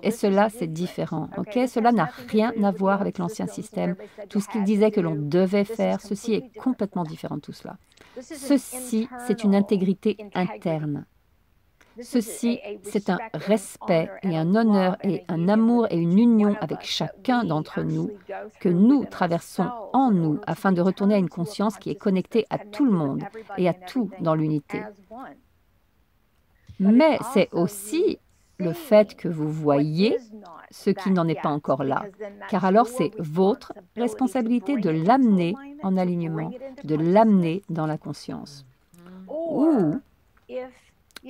et cela, c'est différent, ok? Cela n'a rien à voir avec l'ancien système. Tout ce qu'il disait que l'on devait faire, ceci est complètement différent de tout cela. Ceci, c'est une intégrité interne. Ceci, c'est un respect et un honneur et un amour et une union avec chacun d'entre nous que nous traversons en nous afin de retourner à une conscience qui est connectée à tout le monde et à tout dans l'unité. Mais c'est aussi le fait que vous voyez ce qui n'en est pas encore là, car alors c'est votre responsabilité de l'amener en alignement, de l'amener dans la conscience. Ou,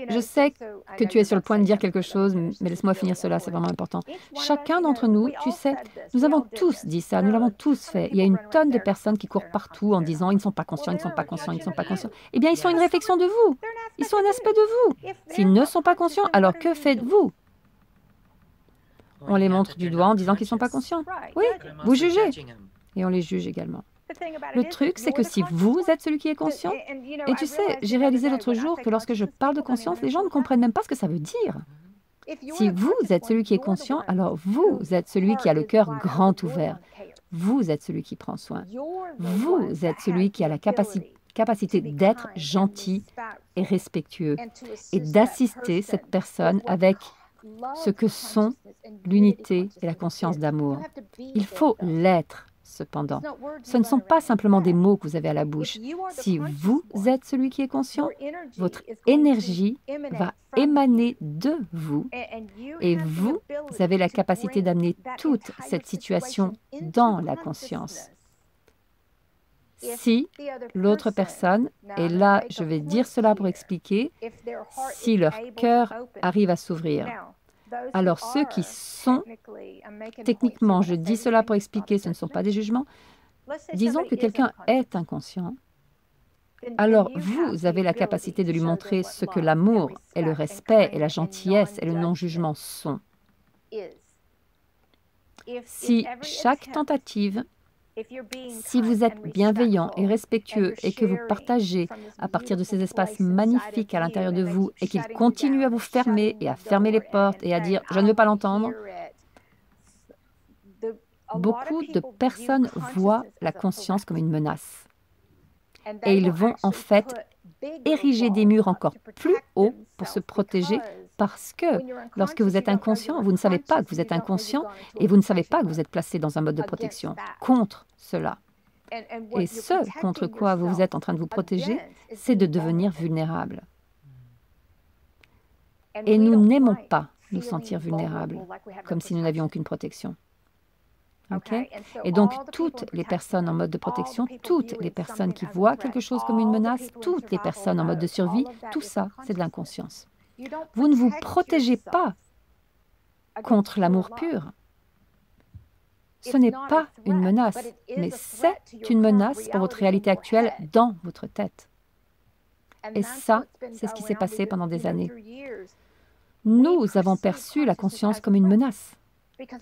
je sais que tu es sur le point de dire quelque chose, mais laisse-moi finir cela, c'est vraiment important. Chacun d'entre nous, tu sais, nous avons tous dit ça, nous l'avons tous fait. Il y a une tonne de personnes qui courent partout en disant « ils ne sont pas conscients, ils ne sont pas conscients, ils ne sont pas conscients ». Eh bien, ils sont une réflexion de vous, ils sont un aspect de vous. S'ils ne sont pas conscients, alors que faites-vous? On les montre du doigt en disant qu'ils ne sont pas conscients. Oui, vous jugez. Et on les juge également. Le truc, c'est que si vous êtes celui qui est conscient, et tu sais, j'ai réalisé l'autre jour que lorsque je parle de conscience, les gens ne comprennent même pas ce que ça veut dire. Si vous êtes celui qui est conscient, alors vous êtes celui qui a le cœur grand ouvert. Vous êtes celui qui prend soin. Vous êtes celui qui a la capacité d'être gentil et respectueux et d'assister cette personne avec ce que sont l'unité et la conscience d'amour. Il faut l'être. cependant. Ce ne sont pas simplement des mots que vous avez à la bouche. Si vous êtes celui qui est conscient, votre énergie va émaner de vous et vous avez la capacité d'amener toute cette situation dans la conscience. Si l'autre personne, et là je vais dire cela pour expliquer, si leur cœur arrive à s'ouvrir, alors ceux qui sont, techniquement, je dis cela pour expliquer, ce ne sont pas des jugements, disons que quelqu'un est inconscient, alors vous avez la capacité de lui montrer ce que l'amour et le respect et la gentillesse et le non-jugement sont. Si chaque tentative, si vous êtes bienveillant et respectueux et que vous partagez à partir de ces espaces magnifiques à l'intérieur de vous et qu'il continue à vous fermer et à fermer les portes et à dire « je ne veux pas l'entendre », beaucoup de personnes voient la conscience comme une menace. Et ils vont en fait ériger des murs encore plus hauts pour se protéger parce que lorsque vous êtes inconscient, vous ne savez pas que vous êtes inconscient et vous ne savez pas que vous êtes placé dans un mode de protection contre cela. Et ce contre quoi vous êtes en train de vous protéger, c'est de devenir vulnérable. Et nous n'aimons pas nous sentir vulnérables, comme si nous n'avions aucune protection. Okay? Et donc, toutes les personnes en mode de protection, toutes les personnes qui voient quelque chose comme une menace, toutes les personnes en mode de survie, tout ça, c'est de l'inconscience. Vous ne vous protégez pas contre l'amour pur. Ce n'est pas une menace, mais c'est une menace pour votre réalité actuelle dans votre tête. Et ça, c'est ce qui s'est passé pendant des années. Nous avons perçu la conscience comme une menace.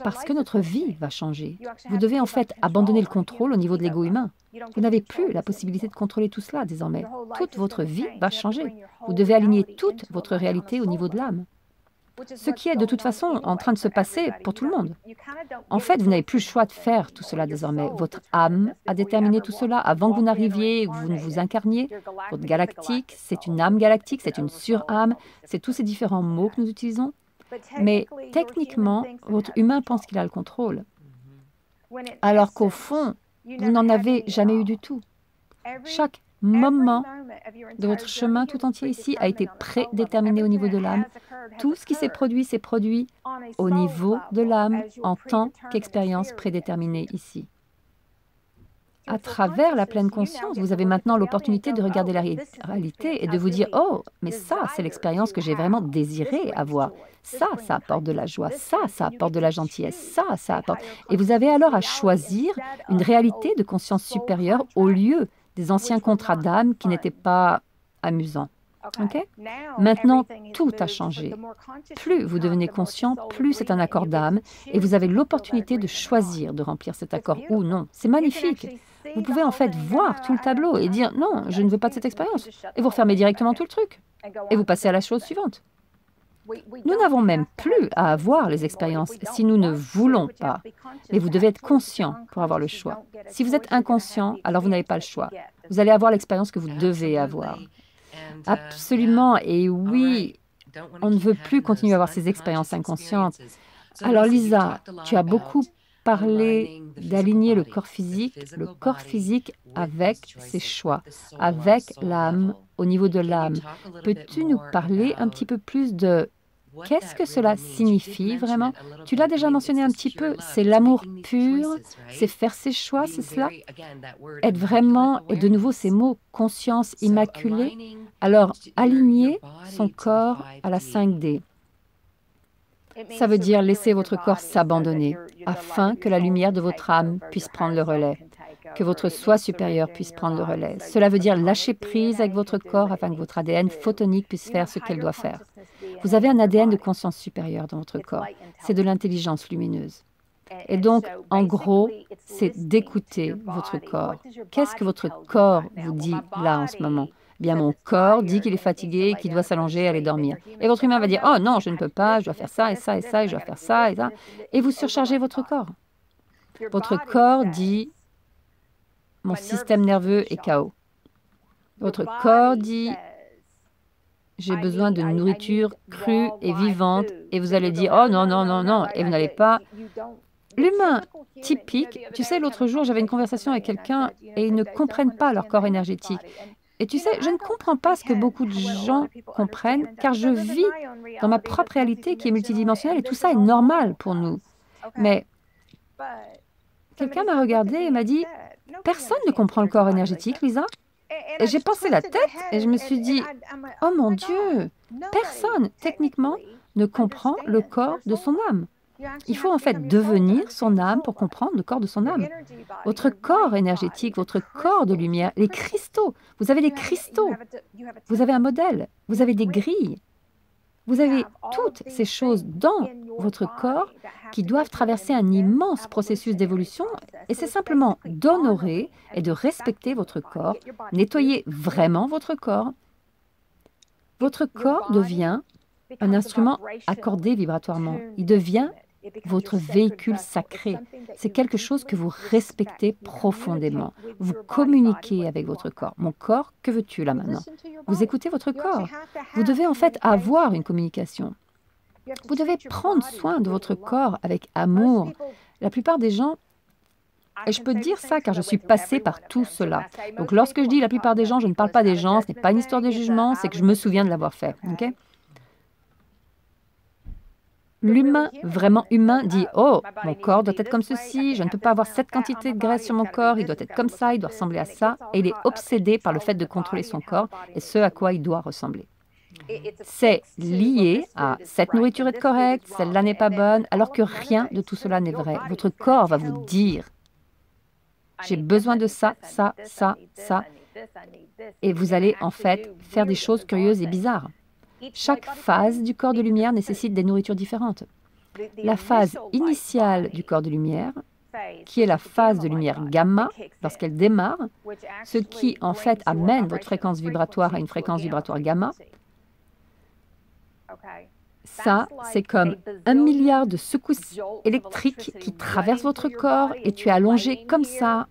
Parce que notre vie va changer. Vous devez en fait abandonner le contrôle au niveau de l'ego humain. Vous n'avez plus la possibilité de contrôler tout cela désormais. Toute votre vie va changer. Vous devez aligner toute votre réalité au niveau de l'âme. Ce qui est de toute façon en train de se passer pour tout le monde. En fait, vous n'avez plus le choix de faire tout cela désormais. Votre âme a déterminé tout cela avant que vous n'arriviez, que vous ne vous incarniez. Votre galactique, c'est une âme galactique, c'est une surâme, c'est tous ces différents mots que nous utilisons. Mais techniquement, votre humain pense qu'il a le contrôle, alors qu'au fond, vous n'en avez jamais eu du tout. Chaque moment de votre chemin tout entier ici a été prédéterminé au niveau de l'âme. Tout ce qui s'est produit au niveau de l'âme en tant qu'expérience prédéterminée ici. À travers la pleine conscience, vous avez maintenant l'opportunité de regarder la réalité et de vous dire « Oh, mais ça, c'est l'expérience que j'ai vraiment désiré avoir. Ça apporte de la joie. Ça apporte de la gentillesse. Ça apporte... » Et vous avez alors à choisir une réalité de conscience supérieure au lieu des anciens contrats d'âme qui n'étaient pas amusants. Okay? Maintenant, tout a changé. Plus vous devenez conscient, plus c'est un accord d'âme et vous avez l'opportunité de choisir de remplir cet accord ou non. C'est magnifique. Vous pouvez en fait voir tout le tableau et dire « Non, je ne veux pas de cette expérience » et vous refermez directement tout le truc et vous passez à la chose suivante. Nous n'avons même plus à avoir les expériences si nous ne voulons pas. Mais vous devez être conscient pour avoir le choix. Si vous êtes inconscient, alors vous n'avez pas le choix. Vous allez avoir l'expérience que vous devez avoir. Absolument, et oui, on ne veut plus continuer à avoir ces expériences inconscientes. Alors Lisa, tu as beaucoup parlé d'aligner le corps physique avec ses choix, avec l'âme, au niveau de l'âme. Peux-tu nous parler un petit peu plus de qu'est-ce que cela signifie vraiment? Tu l'as déjà mentionné un petit peu, c'est l'amour pur, c'est faire ses choix, c'est cela? Être vraiment, et de nouveau ces mots, conscience immaculée, alors aligner son corps à la 5D. Ça veut dire laisser votre corps s'abandonner afin que la lumière de votre âme puisse prendre le relais, que votre soi supérieur puisse prendre le relais. Cela veut dire lâcher prise avec votre corps afin que votre ADN photonique puisse faire ce qu'elle doit faire. Vous avez un ADN de conscience supérieure dans votre corps. C'est de l'intelligence lumineuse. Et donc, en gros, c'est d'écouter votre corps. Qu'est-ce que votre corps vous dit là en ce moment? Bien, mon corps dit qu'il est fatigué, qu'il doit s'allonger et aller dormir. Et votre humain va dire, oh non, je ne peux pas, je dois faire ça et ça et ça, et je dois faire ça et ça. Et vous surchargez votre corps. Votre corps dit, mon système nerveux est KO. Votre corps dit, j'ai besoin de nourriture crue et vivante. Et vous allez dire, oh non, non, non, non. Et vous n'allez pas L'humain typique, tu sais, l'autre jour, j'avais une conversation avec quelqu'un et ils ne comprennent pas leur corps énergétique. Et tu sais, je ne comprends pas ce que beaucoup de gens comprennent, car je vis dans ma propre réalité qui est multidimensionnelle et tout ça est normal pour nous. Mais quelqu'un m'a regardé et m'a dit, personne ne comprend le corps énergétique, Lisa. Et j'ai pensé la tête et je me suis dit, oh mon Dieu, personne, techniquement, ne comprend le corps de son âme. Il faut en fait devenir son âme pour comprendre le corps de son âme. Votre corps énergétique, votre corps de lumière, les cristaux. Vous avez des cristaux, vous avez un modèle, vous avez des grilles. Vous avez toutes ces choses dans votre corps qui doivent traverser un immense processus d'évolution et c'est simplement d'honorer et de respecter votre corps, nettoyer vraiment votre corps. Votre corps devient un instrument accordé vibratoirement. Il devient votre véhicule sacré. C'est quelque chose que vous respectez profondément. Vous communiquez avec votre corps. Mon corps, que veux-tu là maintenant? Vous écoutez votre corps. Vous devez en fait avoir une communication. Vous devez prendre soin de votre corps avec amour. La plupart des gens, et je peux dire ça car je suis passée par tout cela. Donc lorsque je dis la plupart des gens, je ne parle pas des gens, ce n'est pas une histoire de jugement, c'est que je me souviens de l'avoir fait. Okay? L'humain, vraiment humain, dit « Oh, mon corps doit être comme ceci, je ne peux pas avoir cette quantité de graisse sur mon corps, il doit être comme ça, il doit ressembler à ça. » Et il est obsédé par le fait de contrôler son corps et ce à quoi il doit ressembler. C'est lié à « cette nourriture est correcte, celle-là n'est pas bonne », alors que rien de tout cela n'est vrai. Votre corps va vous dire « J'ai besoin de ça, ça, ça, ça ». Et vous allez en fait faire des choses curieuses et bizarres. Chaque phase du corps de lumière nécessite des nourritures différentes. La phase initiale du corps de lumière, qui est la phase de lumière gamma, lorsqu'elle démarre, ce qui en fait amène votre fréquence vibratoire à une fréquence vibratoire gamma, ça, c'est comme 1 milliard de secousses électriques qui traversent votre corps et tu es allongé comme ça,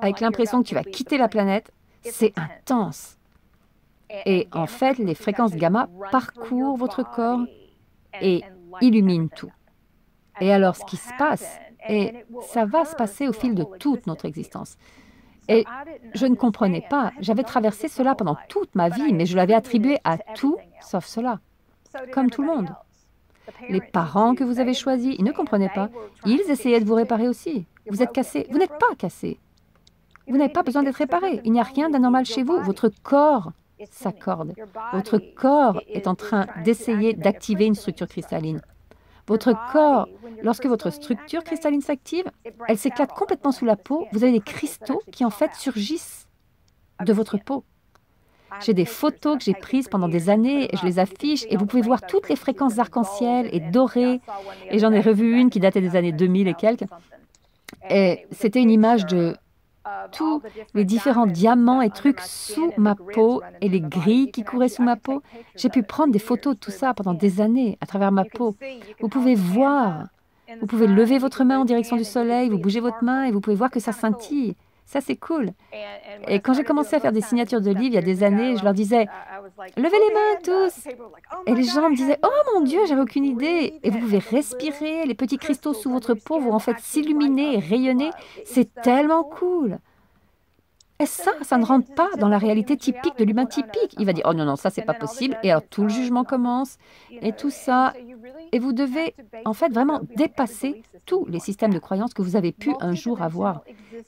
avec l'impression que tu vas quitter la planète. C'est intense. Et en fait, les fréquences gamma parcourent votre corps et illuminent tout. Et alors, ce qui se passe, et ça va se passer au fil de toute notre existence. Et je ne comprenais pas. J'avais traversé cela pendant toute ma vie, mais je l'avais attribué à tout sauf cela, comme tout le monde. Les parents que vous avez choisis, ils ne comprenaient pas. Ils essayaient de vous réparer aussi. Vous êtes cassé. Vous n'êtes pas cassé. Vous n'avez pas besoin d'être réparé. Il n'y a rien d'anormal chez vous. Votre corps s'accorde. Votre corps est en train d'essayer d'activer une structure cristalline. Votre corps, lorsque votre structure cristalline s'active, elle s'éclate complètement sous la peau. Vous avez des cristaux qui en fait surgissent de votre peau. J'ai des photos que j'ai prises pendant des années et je les affiche et vous pouvez voir toutes les fréquences arc-en-ciel et dorées. Et j'en ai revu une qui datait des années 2000 et quelques. Et c'était une image de tous les différents diamants et trucs sous ma peau et les grilles qui couraient sous ma peau. J'ai pu prendre des photos de tout ça pendant des années à travers ma peau. Vous pouvez voir, vous pouvez lever votre main en direction du soleil, vous bougez votre main et vous pouvez voir que ça scintille. Ça, c'est cool. Et quand j'ai commencé à faire des signatures de livres il y a des années, je leur disais « Levez les mains tous !» Et les gens me disaient « Oh mon Dieu, j'avais aucune idée !» Et vous pouvez respirer, les petits cristaux sous votre peau vont en fait s'illuminer et rayonner. C'est tellement cool. Et ça ne rentre pas dans la réalité typique de l'humain typique. Il va dire « Oh non, non, ça, c'est pas possible. » Et alors, tout le jugement commence et tout ça. Et vous devez, en fait, vraiment dépasser tous les systèmes de croyances que vous avez pu un jour avoir.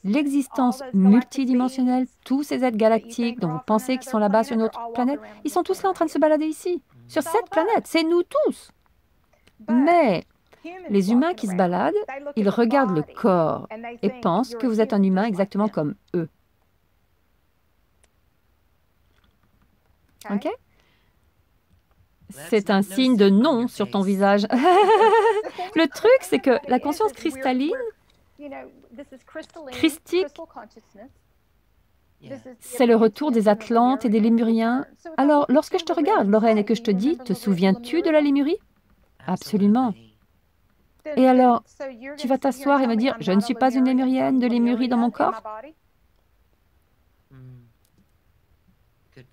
L'existence multidimensionnelle, tous ces êtres galactiques dont vous pensez qu'ils sont là-bas sur notre planète, ils sont tous là en train de se balader ici, sur cette planète. C'est nous tous. Mais les humains qui se baladent, ils regardent le corps et pensent que vous êtes un humain exactement comme eux. OK? C'est un signe de non sur ton visage. Le truc, c'est que la conscience cristalline, christique, c'est le retour des Atlantes et des Lémuriens. Alors, lorsque je te regarde, Lorraine, et que je te dis, te souviens-tu de la Lémurie? Absolument. Et alors, tu vas t'asseoir et me dire, je ne suis pas une Lémurienne de Lémurie dans mon corps?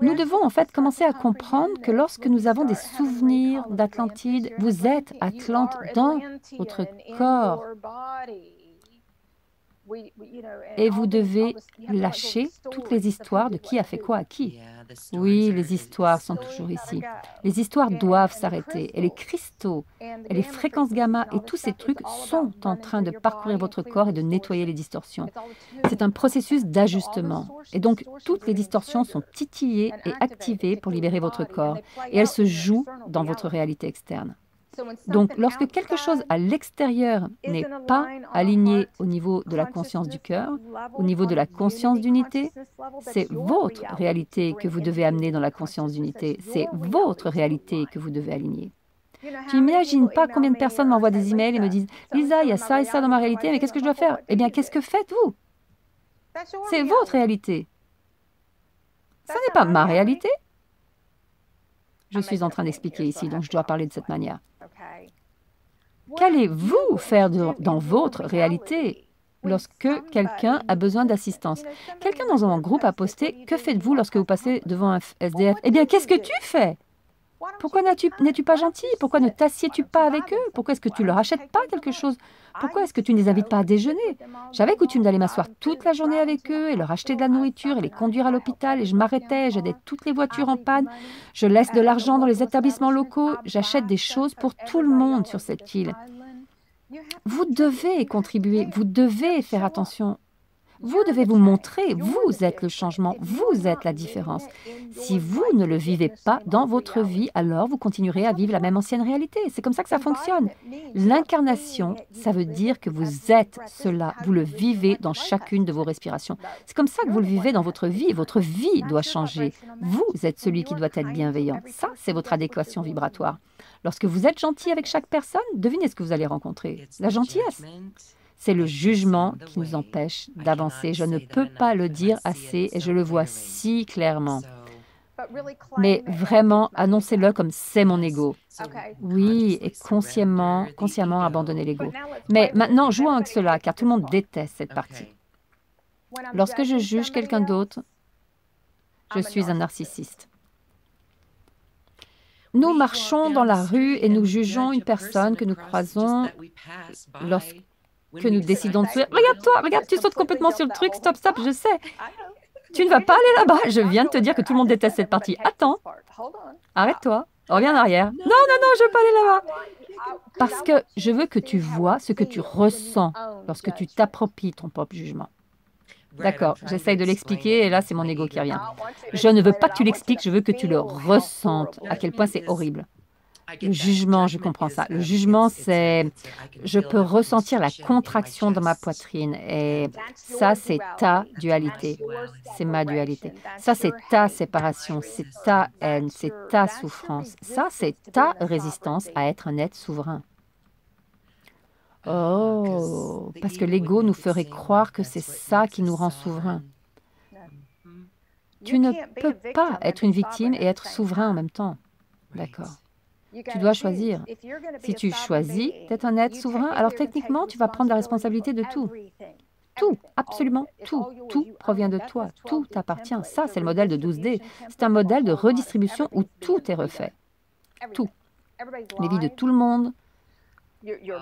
Nous devons en fait commencer à comprendre que lorsque nous avons des souvenirs d'Atlantide, vous êtes Atlante dans votre corps. Et vous devez lâcher toutes les histoires de qui a fait quoi à qui. Oui, les histoires sont toujours ici. Les histoires doivent s'arrêter. Et les cristaux, et les fréquences gamma et tous ces trucs sont en train de parcourir votre corps et de nettoyer les distorsions. C'est un processus d'ajustement. Et donc, toutes les distorsions sont titillées et activées pour libérer votre corps. Et elles se jouent dans votre réalité externe. Donc, lorsque quelque chose à l'extérieur n'est pas aligné au niveau de la conscience du cœur, au niveau de la conscience d'unité, c'est votre réalité que vous devez amener dans la conscience d'unité. C'est votre réalité que vous devez aligner. Tu n'imagines pas combien de personnes m'envoient des emails et me disent « Lisa, il y a ça et ça dans ma réalité, mais qu'est-ce que je dois faire ?» Eh bien, qu'est-ce que faites-vous? C'est votre réalité. Ce n'est pas ma réalité. Je suis en train d'expliquer ici, donc je dois parler de cette manière. Qu'allez-vous faire dans votre réalité lorsque quelqu'un a besoin d'assistance? Quelqu'un dans un groupe a posté « Que faites-vous lorsque vous passez devant un SDF ?» Eh bien, qu'est-ce que tu fais? Pourquoi n'es-tu pas gentil? Pourquoi ne t'assieds-tu pas avec eux? Pourquoi est-ce que tu leur achètes pas quelque chose? Pourquoi est-ce que tu ne les invites pas à déjeuner? J'avais coutume d'aller m'asseoir toute la journée avec eux et leur acheter de la nourriture et les conduire à l'hôpital et je m'arrêtais, j'aidais toutes les voitures en panne. Je laisse de l'argent dans les établissements locaux, j'achète des choses pour tout le monde sur cette île. Vous devez contribuer, vous devez faire attention. Vous devez vous montrer, vous êtes le changement, vous êtes la différence. Si vous ne le vivez pas dans votre vie, alors vous continuerez à vivre la même ancienne réalité. C'est comme ça que ça fonctionne. L'incarnation, ça veut dire que vous êtes cela, vous le vivez dans chacune de vos respirations. C'est comme ça que vous le vivez dans votre vie doit changer. Vous êtes celui qui doit être bienveillant. Ça, c'est votre adéquation vibratoire. Lorsque vous êtes gentil avec chaque personne, devinez ce que vous allez rencontrer. La gentillesse. C'est le jugement qui nous empêche d'avancer. Je ne peux pas le dire assez et je le vois si clairement. Mais vraiment, annoncez-le comme c'est mon ego. Oui, et consciemment abandonner l'ego. Mais maintenant, jouons avec cela, car tout le monde déteste cette partie. Lorsque je juge quelqu'un d'autre, je suis un narcissiste. Nous marchons dans la rue et nous jugeons une personne que nous croisons lorsque nous décidons de sourire. Regarde-toi, regarde, tu sautes complètement sur le truc, stop, stop, je sais. Tu ne vas pas aller là-bas. Je viens de te dire que tout le monde déteste cette partie. Attends, arrête-toi, reviens en arrière. Non, non, non, je ne veux pas aller là-bas. Parce que je veux que tu vois ce que tu ressens lorsque tu t'appropries ton propre jugement. D'accord, j'essaye de l'expliquer et là, c'est mon ego qui revient. Je ne veux pas que tu l'expliques, je veux que tu le ressentes, à quel point c'est horrible. Le jugement, je comprends ça. Le jugement, c'est... Je peux ressentir la contraction dans ma poitrine et ça, c'est ta dualité. C'est ma dualité. Ça, c'est ta séparation, c'est ta haine, c'est ta souffrance. Ça, c'est ta résistance à être un être souverain. Oh, parce que l'ego nous ferait croire que c'est ça qui nous rend souverains. Tu ne peux pas être une victime et être souverain en même temps. D'accord. Tu dois choisir. Si tu choisis d'être un être souverain, alors techniquement, tu vas prendre la responsabilité de tout. Tout, absolument tout. Tout provient de toi. Tout t'appartient. Ça, c'est le modèle de 12D. C'est un modèle de redistribution où tout est refait. Tout. Les vies de tout le monde,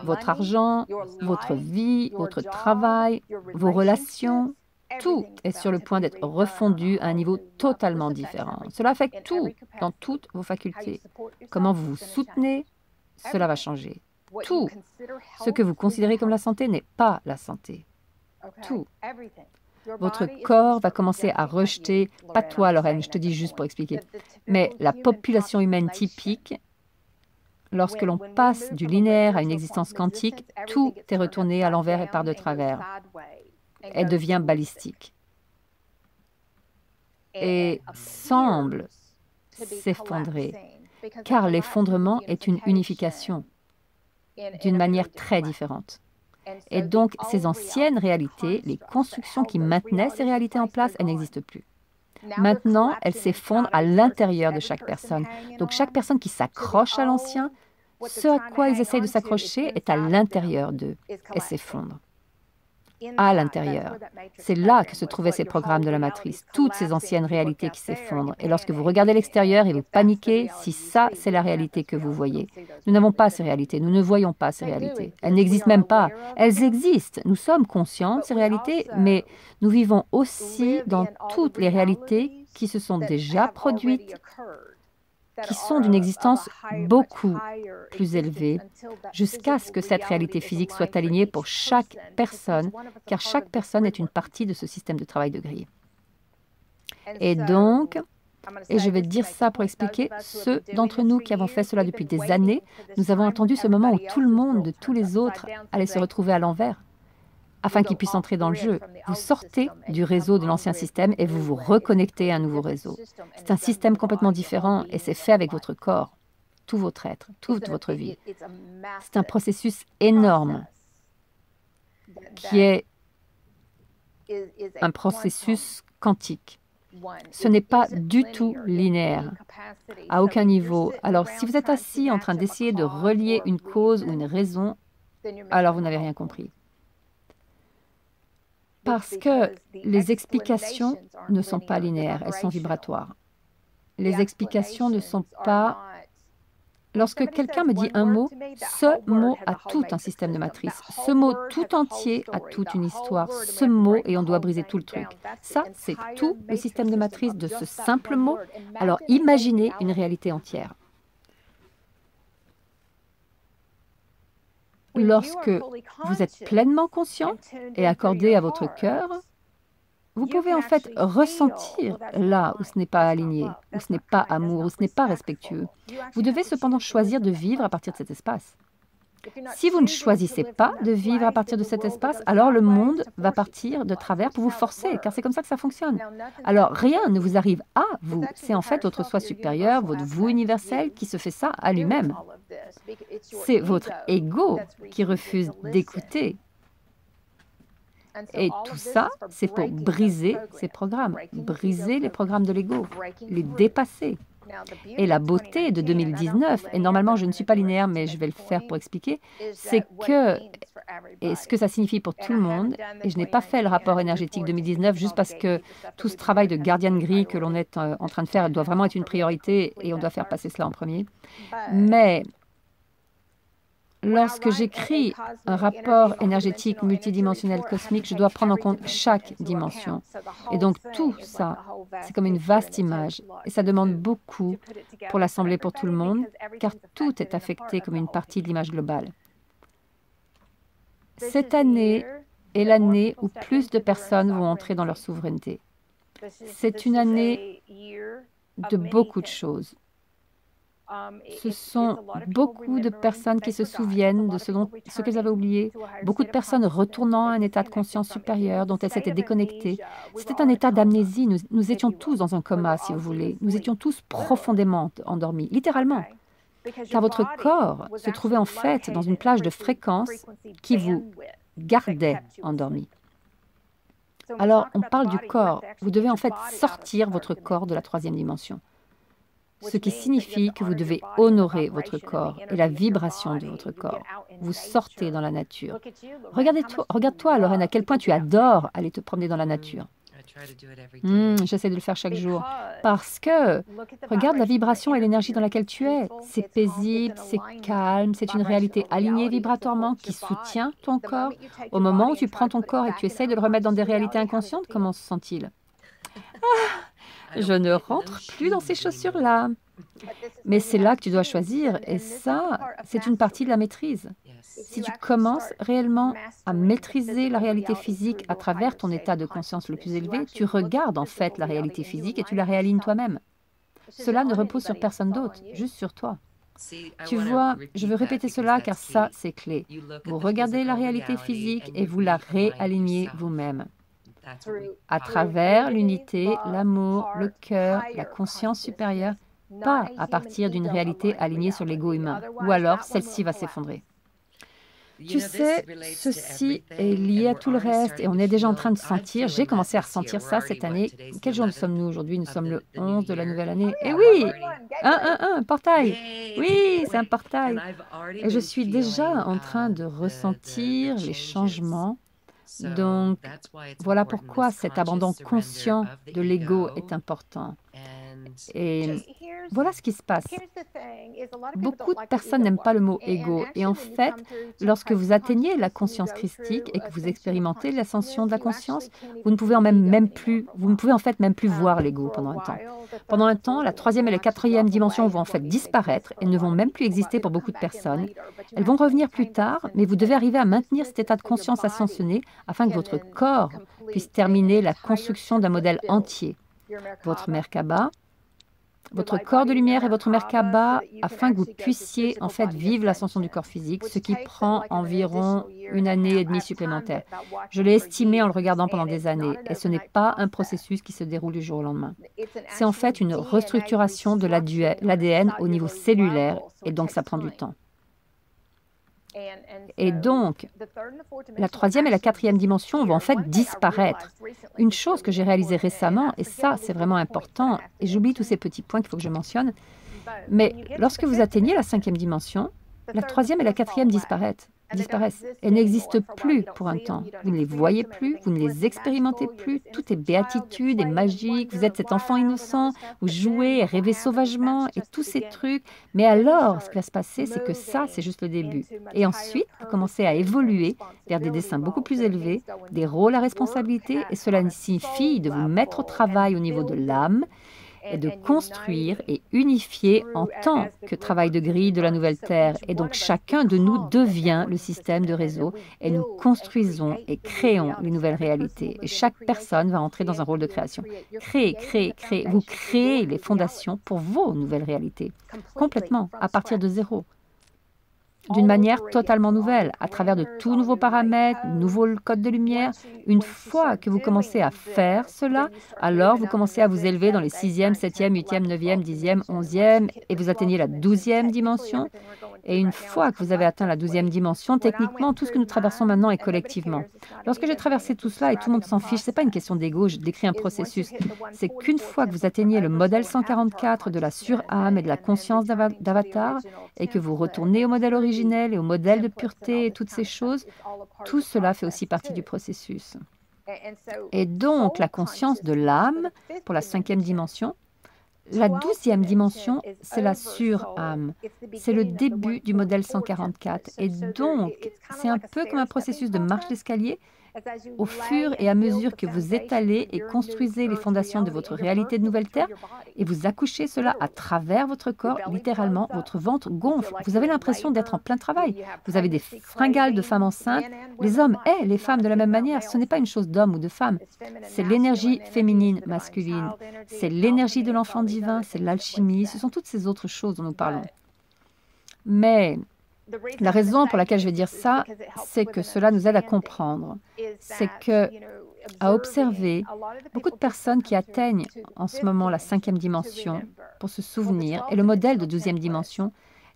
votre argent, votre vie, votre travail, vos relations, tout est sur le point d'être refondu à un niveau totalement différent. Cela affecte tout, dans toutes vos facultés. Comment vous vous soutenez, cela va changer. Tout. Ce que vous considérez comme la santé n'est pas la santé. Tout. Votre corps va commencer à rejeter, pas toi Lorraine, je te dis juste pour expliquer, mais la population humaine typique. Lorsque l'on passe du linéaire à une existence quantique, tout est retourné à l'envers et par de travers. Elle devient balistique. Et semble s'effondrer, car l'effondrement est une unification d'une manière très différente. Et donc, ces anciennes réalités, les constructions qui maintenaient ces réalités en place, elles n'existent plus. Maintenant, elles s'effondrent à l'intérieur de chaque personne. Donc, chaque personne qui s'accroche à l'ancien, ce à quoi ils essayent de s'accrocher est à l'intérieur d'eux et s'effondre. à l'intérieur. C'est là que se trouvaient ces programmes de la matrice, toutes ces anciennes réalités qui s'effondrent. Et lorsque vous regardez l'extérieur et vous paniquez, si ça, c'est la réalité que vous voyez. Nous n'avons pas ces réalités, nous ne voyons pas ces réalités. Elles n'existent même pas. Elles existent. Nous sommes conscients de ces réalités, mais nous vivons aussi dans toutes les réalités qui se sont déjà produites, qui sont d'une existence beaucoup plus élevée, jusqu'à ce que cette réalité physique soit alignée pour chaque personne, car chaque personne est une partie de ce système de travail de grille. Et donc, et je vais dire ça pour expliquer, ceux d'entre nous qui avons fait cela depuis des années, nous avons attendu ce moment où tout le monde, de tous les autres, allait se retrouver à l'envers, afin qu'ils puissent entrer dans le jeu. Vous sortez du réseau de l'ancien système et vous vous reconnectez à un nouveau réseau. C'est un système complètement différent et c'est fait avec votre corps, tout votre être, toute votre vie. C'est un processus énorme qui est un processus quantique. Ce n'est pas du tout linéaire, à aucun niveau. Alors, si vous êtes assis en train d'essayer de relier une cause ou une raison, alors vous n'avez rien compris. Parce que les explications ne sont pas linéaires, elles sont vibratoires. Les explications ne sont pas... Lorsque quelqu'un me dit un mot, ce mot a tout un système de matrice. Ce mot tout entier a toute une histoire. Ce mot, et on doit briser tout le truc. Ça, c'est tout le système de matrice de ce simple mot. Alors imaginez une réalité entière. Lorsque vous êtes pleinement conscient et accordé à votre cœur, vous pouvez en fait ressentir là où ce n'est pas aligné, où ce n'est pas amour, où ce n'est pas respectueux. Vous devez cependant choisir de vivre à partir de cet espace. Si vous ne choisissez pas de vivre à partir de cet espace, alors le monde va partir de travers pour vous forcer, car c'est comme ça que ça fonctionne. Alors rien ne vous arrive à vous, c'est en fait votre soi supérieur, votre vous universel qui se fait ça à lui-même. C'est votre ego qui refuse d'écouter. Et tout ça, c'est pour briser ces programmes, briser les programmes de l'ego, les dépasser. Et la beauté de 2019, et normalement je ne suis pas linéaire, mais je vais le faire pour expliquer, c'est que, et ce que ça signifie pour tout le monde, et je n'ai pas fait le rapport énergétique 2019 juste parce que tout ce travail de gardien de grille que l'on est en train de faire doit vraiment être une priorité et on doit faire passer cela en premier. Mais lorsque j'écris un rapport énergétique multidimensionnel cosmique, je dois prendre en compte chaque dimension. Et donc tout ça, c'est comme une vaste image. Et ça demande beaucoup pour l'assembler pour tout le monde, car tout est affecté comme une partie de l'image globale. Cette année est l'année où plus de personnes vont entrer dans leur souveraineté. C'est une année de beaucoup de choses. Ce sont beaucoup de personnes qui se souviennent de ce qu'elles avaient oublié, beaucoup de personnes retournant à un état de conscience supérieur dont elles s'étaient déconnectées. C'était un état d'amnésie, nous étions tous dans un coma, si vous voulez. Nous étions tous profondément endormis, littéralement. Car votre corps se trouvait en fait dans une plage de fréquences qui vous gardait endormi. Alors, on parle du corps. Vous devez en fait sortir votre corps de la troisième dimension. Ce qui signifie que vous devez honorer votre corps et la vibration de votre corps. Vous sortez dans la nature. Regarde-toi, Lorraine, à quel point tu adores aller te promener dans la nature. J'essaie de le faire chaque jour. Parce que, regarde la vibration et l'énergie dans laquelle tu es. C'est paisible, c'est calme, c'est une réalité alignée vibratoirement qui soutient ton corps. Au moment où tu prends ton corps et que tu essaies de le remettre dans des réalités inconscientes, comment se sent-il? Je ne rentre plus dans ces chaussures-là. Mais c'est là que tu dois choisir, et ça, c'est une partie de la maîtrise. Si tu commences réellement à maîtriser la réalité physique à travers ton état de conscience le plus élevé, tu regardes en fait la réalité physique et tu la réalignes toi-même. Cela ne repose sur personne d'autre, juste sur toi. Tu vois, je veux répéter cela car ça, c'est clé. Vous regardez la réalité physique et vous la réalignez vous-même. À travers l'unité, l'amour, le cœur, la conscience supérieure, pas à partir d'une réalité alignée sur l'ego humain, ou alors celle-ci va s'effondrer. Tu sais, ceci est lié à tout le reste et on est déjà en train de sentir, j'ai commencé à ressentir ça cette année. Quel jour sommes-nous aujourd'hui? Nous sommes le 11 de la nouvelle année. Eh oui, un portail. Oui, c'est un portail. Et je suis déjà en train de ressentir les changements Donc, voilà pourquoi cet abandon conscient de l'ego est important. Et voilà ce qui se passe. Beaucoup de personnes n'aiment pas le mot ego. Et en fait, lorsque vous atteignez la conscience christique et que vous expérimentez l'ascension de la conscience, vous ne pouvez en fait même plus voir l'ego pendant un temps. Pendant un temps, la troisième et la quatrième dimension vont en fait disparaître et ne vont même plus exister pour beaucoup de personnes. Elles vont revenir plus tard, mais vous devez arriver à maintenir cet état de conscience ascensionné afin que votre corps puisse terminer la construction d'un modèle entier. Votre Merkaba, votre corps de lumière et votre Merkaba, afin que vous puissiez en fait vivre l'ascension du corps physique, ce qui prend environ 1 année et demie supplémentaire. Je l'ai estimé en le regardant pendant des années, et ce n'est pas un processus qui se déroule du jour au lendemain. C'est en fait une restructuration de l'ADN au niveau cellulaire, et donc ça prend du temps. Et donc, la troisième et la quatrième dimension vont en fait disparaître. Une chose que j'ai réalisée récemment, et ça c'est vraiment important, et j'oublie tous ces petits points qu'il faut que je mentionne, mais lorsque vous atteignez la cinquième dimension, la troisième et la quatrième disparaissent et n'existent plus pour un temps. Vous ne les voyez plus, vous ne les expérimentez plus, tout est béatitude et magique, vous êtes cet enfant innocent, vous jouez et rêvez sauvagement et tous ces trucs. Mais alors, ce qui va se passer, c'est que ça, c'est juste le début. Et ensuite, vous commencez à évoluer vers des destins beaucoup plus élevés, des rôles à responsabilité, et cela signifie de vous mettre au travail au niveau de l'âme, et de construire et unifier en tant que travail de grille de la nouvelle Terre. Et donc chacun de nous devient le système de réseau et nous construisons et créons les nouvelles réalités. Et chaque personne va entrer dans un rôle de création. Créer. Vous créez les fondations pour vos nouvelles réalités, complètement, à partir de zéro. D'une manière totalement nouvelle, à travers de tout nouveaux paramètres, nouveaux codes de lumière. Une fois que vous commencez à faire cela, alors vous commencez à vous élever dans les 6e, 7e, 8e, 9e, 10e, 11e, et vous atteignez la 12e dimension. Et une fois que vous avez atteint la 12e dimension, techniquement, tout ce que nous traversons maintenant est collectivement. Lorsque j'ai traversé tout cela et tout le monde s'en fiche, ce n'est pas une question d'ego, je décris un processus. C'est qu'une fois que vous atteignez le modèle 144 de la surâme et de la conscience d'avatar, et que vous retournez au modèle originel et au modèle de pureté et toutes ces choses, tout cela fait aussi partie du processus. Et donc, la conscience de l'âme, pour la 5e dimension, la 12e dimension, c'est la surâme. C'est le début du modèle 144. Et donc, c'est un peu comme un processus de marche d'escalier. Au fur et à mesure que vous étalez et construisez les fondations de votre réalité de nouvelle Terre, et vous accouchez cela à travers votre corps, littéralement, votre ventre gonfle. Vous avez l'impression d'être en plein travail. Vous avez des fringales de femmes enceintes. Les hommes et les femmes de la même manière. Ce n'est pas une chose d'homme ou de femme. C'est l'énergie féminine, masculine. C'est l'énergie de l'enfant divin, c'est l'alchimie. Ce sont toutes ces autres choses dont nous parlons. Mais la raison pour laquelle je vais dire ça, c'est que cela nous aide à comprendre. C'est que, à observer, beaucoup de personnes qui atteignent en ce moment la 5e dimension pour se souvenir, et le modèle de 12e dimension,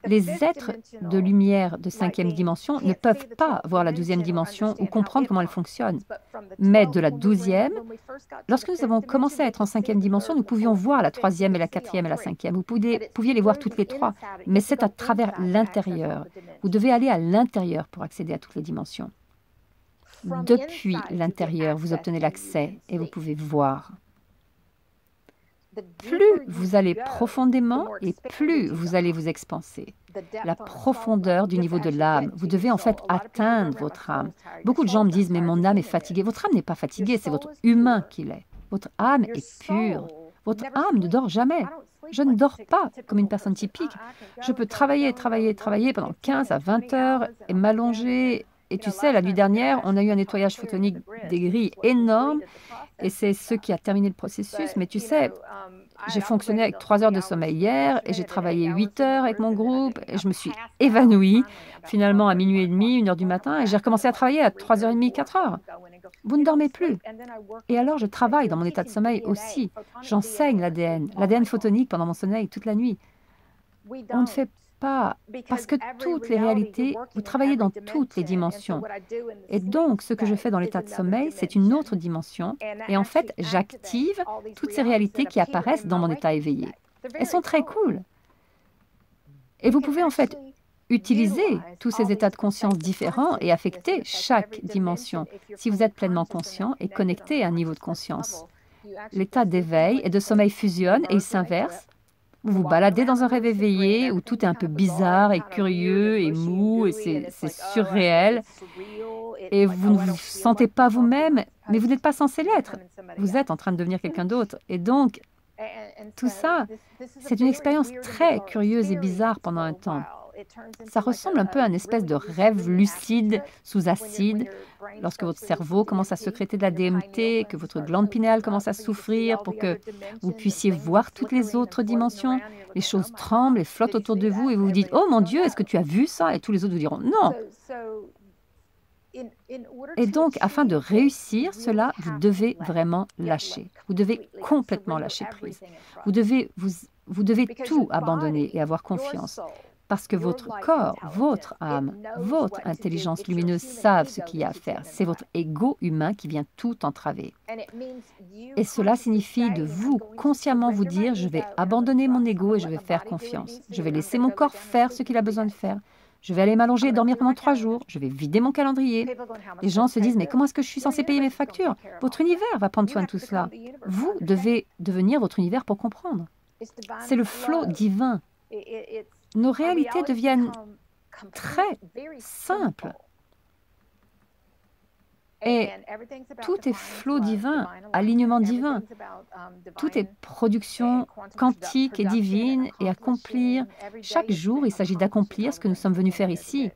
les êtres de lumière de 5e dimension ne peuvent pas voir la 12e dimension ou comprendre comment elle fonctionne. Mais de la 12e, lorsque nous avons commencé à être en 5e dimension, nous pouvions voir la 3e et la 4e et la 5e. Vous pouviez les voir toutes les trois, mais c'est à travers l'intérieur. Vous devez aller à l'intérieur pour accéder à toutes les dimensions. Depuis l'intérieur, vous obtenez l'accès et vous pouvez voir. Plus vous allez profondément et plus vous allez vous expanser. La profondeur du niveau de l'âme. Vous devez en fait atteindre votre âme. Beaucoup de gens me disent « mais mon âme est fatiguée ». Votre âme n'est pas fatiguée, c'est votre humain qui l'est. Votre âme est pure. Votre âme ne dort jamais. Je ne dors pas comme une personne typique. Je peux travailler pendant 15 à 20 heures et m'allonger. Et tu sais, la nuit dernière, on a eu un nettoyage photonique des grilles énorme et c'est ce qui a terminé le processus. Mais tu sais, j'ai fonctionné avec 3 heures de sommeil hier et j'ai travaillé 8 heures avec mon groupe et je me suis évanouie finalement à minuit et demi, 1 heure du matin et j'ai recommencé à travailler à 3h30, 4 heures. Vous ne dormez plus. Et alors, je travaille dans mon état de sommeil aussi. J'enseigne l'ADN photonique pendant mon sommeil toute la nuit. On ne fait pas, parce que toutes les réalités, vous travaillez dans toutes les dimensions. Et donc, ce que je fais dans l'état de sommeil, c'est une autre dimension. Et en fait, j'active toutes ces réalités qui apparaissent dans mon état éveillé. Elles sont très cool. Et vous pouvez en fait utiliser tous ces états de conscience différents et affecter chaque dimension si vous êtes pleinement conscient et connecté à un niveau de conscience. L'état d'éveil et de sommeil fusionnent et ils s'inversent. Vous vous baladez dans un rêve éveillé où tout est un peu bizarre et curieux et mou et c'est surréel et vous ne vous sentez pas vous-même, mais vous n'êtes pas censé l'être. Vous êtes en train de devenir quelqu'un d'autre. Et donc, tout ça, c'est une expérience très curieuse et bizarre pendant un temps. Ça ressemble un peu à une espèce de rêve lucide sous acide, lorsque votre cerveau commence à sécréter de la DMT, que votre glande pinéale commence à souffrir pour que vous puissiez voir toutes les autres dimensions. Les choses tremblent et flottent autour de vous et vous vous dites « Oh mon Dieu, est-ce que tu as vu ça ?» Et tous les autres vous diront « Non !» Et donc, afin de réussir cela, vous devez vraiment lâcher. Vous devez complètement lâcher prise. Vous devez tout abandonner et avoir confiance. Parce que votre corps, votre âme, votre intelligence lumineuse savent ce qu'il y a à faire. C'est votre ego humain qui vient tout entraver. Et cela signifie de vous, consciemment vous dire, je vais abandonner mon ego et je vais faire confiance. Je vais laisser mon corps faire ce qu'il a besoin de faire. Je vais aller m'allonger et dormir pendant 3 jours. Je vais vider mon calendrier. Les gens se disent, mais comment est-ce que je suis censé payer mes factures? Votre univers va prendre soin de tout cela. Vous devez devenir votre univers pour comprendre. C'est le flot divin. Nos réalités deviennent très simples. Et tout est flot divin, alignement divin. Tout est production quantique et divine et accomplir. Chaque jour, il s'agit d'accomplir ce que nous sommes venus faire ici.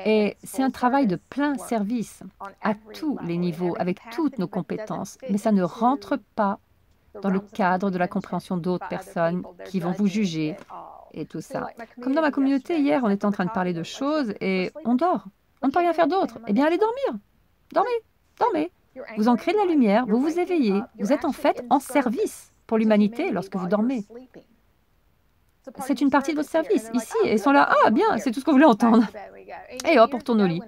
Et c'est un travail de plein service à tous les niveaux, avec toutes nos compétences. Mais ça ne rentre pas dans le cadre de la compréhension d'autres personnes qui vont vous juger et tout ça. Comme dans ma communauté, hier, on était en train de parler de choses et on dort. On ne peut rien faire d'autre. Eh bien, allez dormir. Dormez, dormez. Vous ancrez de la lumière, vous vous éveillez. Vous êtes en fait en service pour l'humanité lorsque vous dormez. C'est une partie de votre service, ici. Et ils sont là, ah bien, c'est tout ce qu'on voulait entendre. Et hop, on retourne au lit.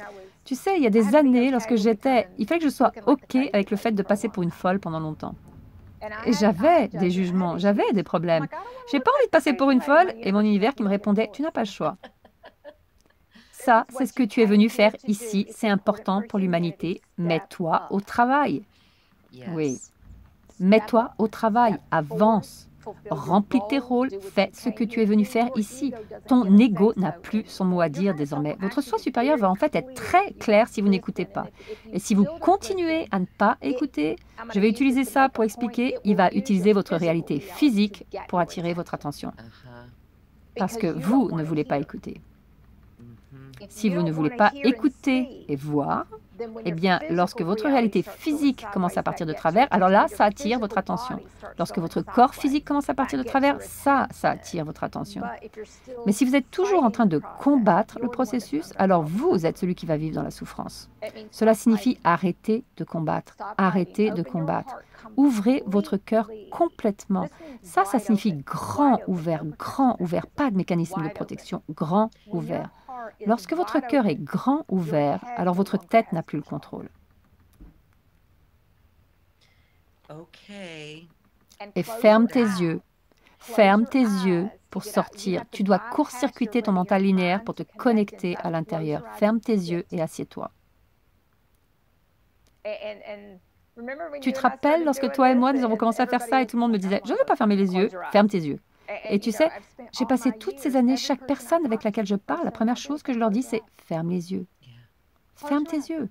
Tu sais, il y a des années, lorsque j'étais, il fallait que je sois OK avec le fait de passer pour une folle pendant longtemps. Et j'avais des jugements, j'avais des problèmes. J'ai pas envie de passer pour une folle et mon univers qui me répondait, tu n'as pas le choix. Ça, c'est ce que tu es venu faire ici, c'est important pour l'humanité. Mets-toi au travail. Oui. Mets-toi au travail, avance. Remplis tes rôles, fais ce que tu es venu faire ici. Ton ego n'a plus son mot à dire désormais. Votre soi supérieur va en fait être très clair si vous n'écoutez pas. Et si vous continuez à ne pas écouter, je vais utiliser ça pour expliquer, il va utiliser votre réalité physique pour attirer votre attention. Parce que vous ne voulez pas écouter. Si vous ne voulez pas écouter et voir, eh bien, lorsque votre réalité physique commence à partir de travers, alors là, ça attire votre attention. Lorsque votre corps physique commence à partir de travers, ça attire votre attention. Mais si vous êtes toujours en train de combattre le processus, alors vous êtes celui qui va vivre dans la souffrance. Cela signifie arrêter de combattre, arrêter de combattre. Ouvrez votre cœur complètement. Ça signifie grand ouvert, pas de mécanisme de protection, grand ouvert. Lorsque votre cœur est grand ouvert, alors votre tête n'a plus le contrôle. Et ferme tes yeux. Ferme tes yeux pour sortir. Tu dois court-circuiter ton mental linéaire pour te connecter à l'intérieur. Ferme tes yeux et assieds-toi. Tu te rappelles lorsque toi et moi, nous avons commencé à faire ça et tout le monde me disait « Je ne veux pas fermer les yeux, ferme tes yeux ». Et tu sais, j'ai passé toutes ces années, chaque personne avec laquelle je parle, la première chose que je leur dis, c'est « ferme les yeux ». Ferme tes yeux.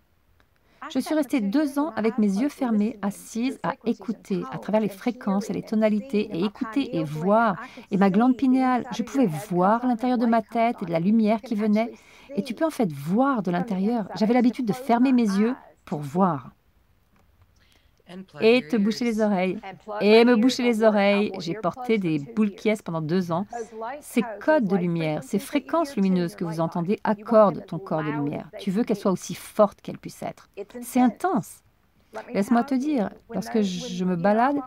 Je suis restée 2 ans avec mes yeux fermés, assise à écouter à travers les fréquences et les tonalités, et écouter et voir. Et ma glande pinéale, je pouvais voir l'intérieur de ma tête et de la lumière qui venait. Et tu peux en fait voir de l'intérieur. J'avais l'habitude de fermer mes yeux pour voir. Et te boucher les oreilles. Et me boucher les oreilles. J'ai porté des boules pièces pendant 2 ans. Ces codes de lumière, ces fréquences lumineuses que vous entendez accordent ton corps de lumière. Tu veux qu'elle soit aussi forte qu'elle puisse être. C'est intense. Laisse-moi te dire, lorsque je me balade,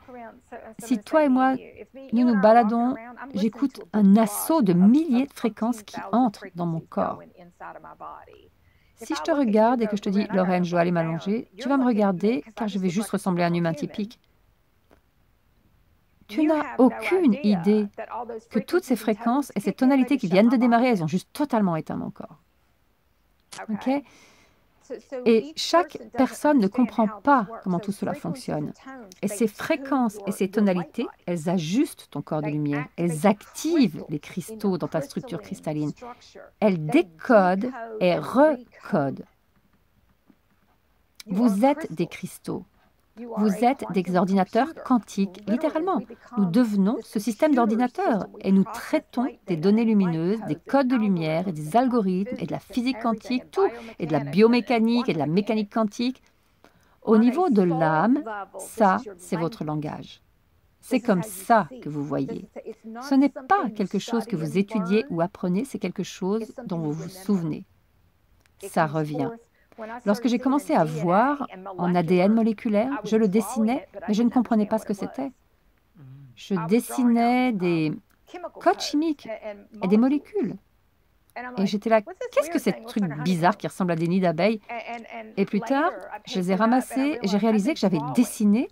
si toi et moi, nous nous baladons, j'écoute un assaut de milliers de fréquences qui entrent dans mon corps. Si je te regarde et que je te dis « Lorraine, je dois aller m'allonger », tu vas me regarder car je vais juste ressembler à un humain typique. Tu n'as aucune idée que toutes ces fréquences et ces tonalités qui viennent de démarrer, elles ont juste totalement éteint mon corps. OK? Et chaque personne ne comprend pas comment tout cela fonctionne. Et ces fréquences et ces tonalités, elles ajustent ton corps de lumière. Elles activent les cristaux dans ta structure cristalline. Elles décodent et recodent. Vous êtes des cristaux. Vous êtes des ordinateurs quantiques, littéralement. Nous devenons ce système d'ordinateurs et nous traitons des données lumineuses, des codes de lumière et des algorithmes et de la physique quantique, tout, et de la biomécanique et de la mécanique quantique. Au niveau de l'âme, ça, c'est votre langage. C'est comme ça que vous voyez. Ce n'est pas quelque chose que vous étudiez ou apprenez, c'est quelque chose dont vous vous souvenez. Ça revient. Lorsque j'ai commencé à voir en ADN moléculaire, je le dessinais, mais je ne comprenais pas ce que c'était. Je dessinais des codes chimiques et des molécules. Et j'étais là, qu'est-ce que c'est ce truc bizarre qui ressemble à des nids d'abeilles? Et plus tard, je les ai ramassés et j'ai réalisé que j'avais dessiné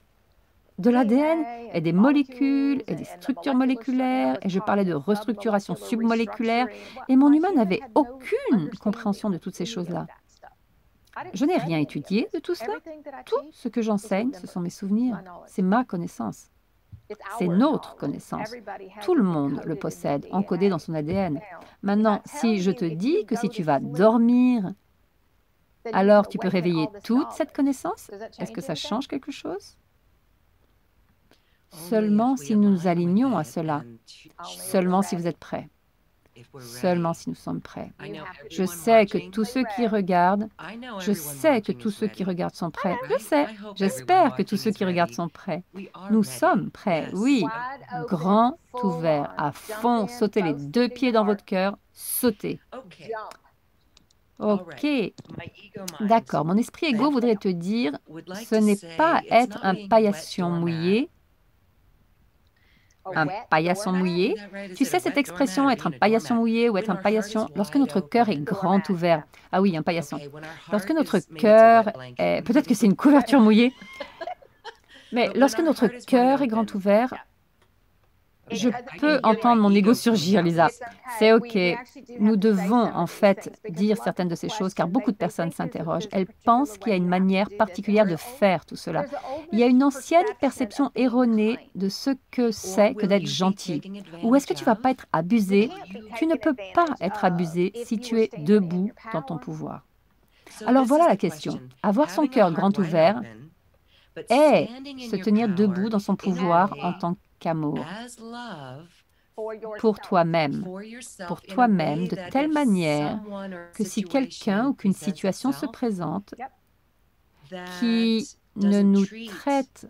de l'ADN et des molécules et des structures moléculaires et je parlais de restructuration submoléculaire et mon humain n'avait aucune compréhension de toutes ces choses-là. Je n'ai rien étudié de tout cela. Tout ce que j'enseigne, ce sont mes souvenirs. C'est ma connaissance. C'est notre connaissance. Tout le monde le possède, encodé dans son ADN. Maintenant, si je te dis que si tu vas dormir, alors tu peux réveiller toute cette connaissance, est-ce que ça change quelque chose? Seulement si nous nous alignons à cela. Seulement si vous êtes prêts. Seulement si nous sommes prêts. Je sais que tous ceux qui regardent, je sais que tous ceux qui regardent sont prêts. Je sais, j'espère que tous ceux qui regardent sont prêts. Nous sommes prêts, oui. Grand ouvert, à fond, sautez les deux pieds dans votre cœur, sautez. Ok, d'accord. Mon esprit égo voudrait te dire, ce n'est pas être un paillasson mouillé. Un paillasson mouillé. Tu sais cette expression, être un paillasson mouillé ou être un paillasson, lorsque notre cœur est grand ouvert. Ah oui, un paillasson. Lorsque notre cœur est... Peut-être que c'est une couverture mouillée. Mais lorsque notre cœur est grand ouvert, je peux entendre mon ego surgir, Lisa. C'est OK. Nous devons en fait dire certaines de ces choses car beaucoup de personnes s'interrogent. Elles pensent qu'il y a une manière particulière de faire tout cela. Il y a une ancienne perception erronée de ce que c'est que d'être gentil. Ou est-ce que tu ne vas pas être abusé? Tu ne peux pas être abusé si tu es debout dans ton pouvoir. Alors voilà la question. Avoir son cœur grand ouvert est se tenir debout dans son pouvoir en tant qu'amour pour toi-même de telle manière que si quelqu'un ou qu'une situation se présente qui ne nous traite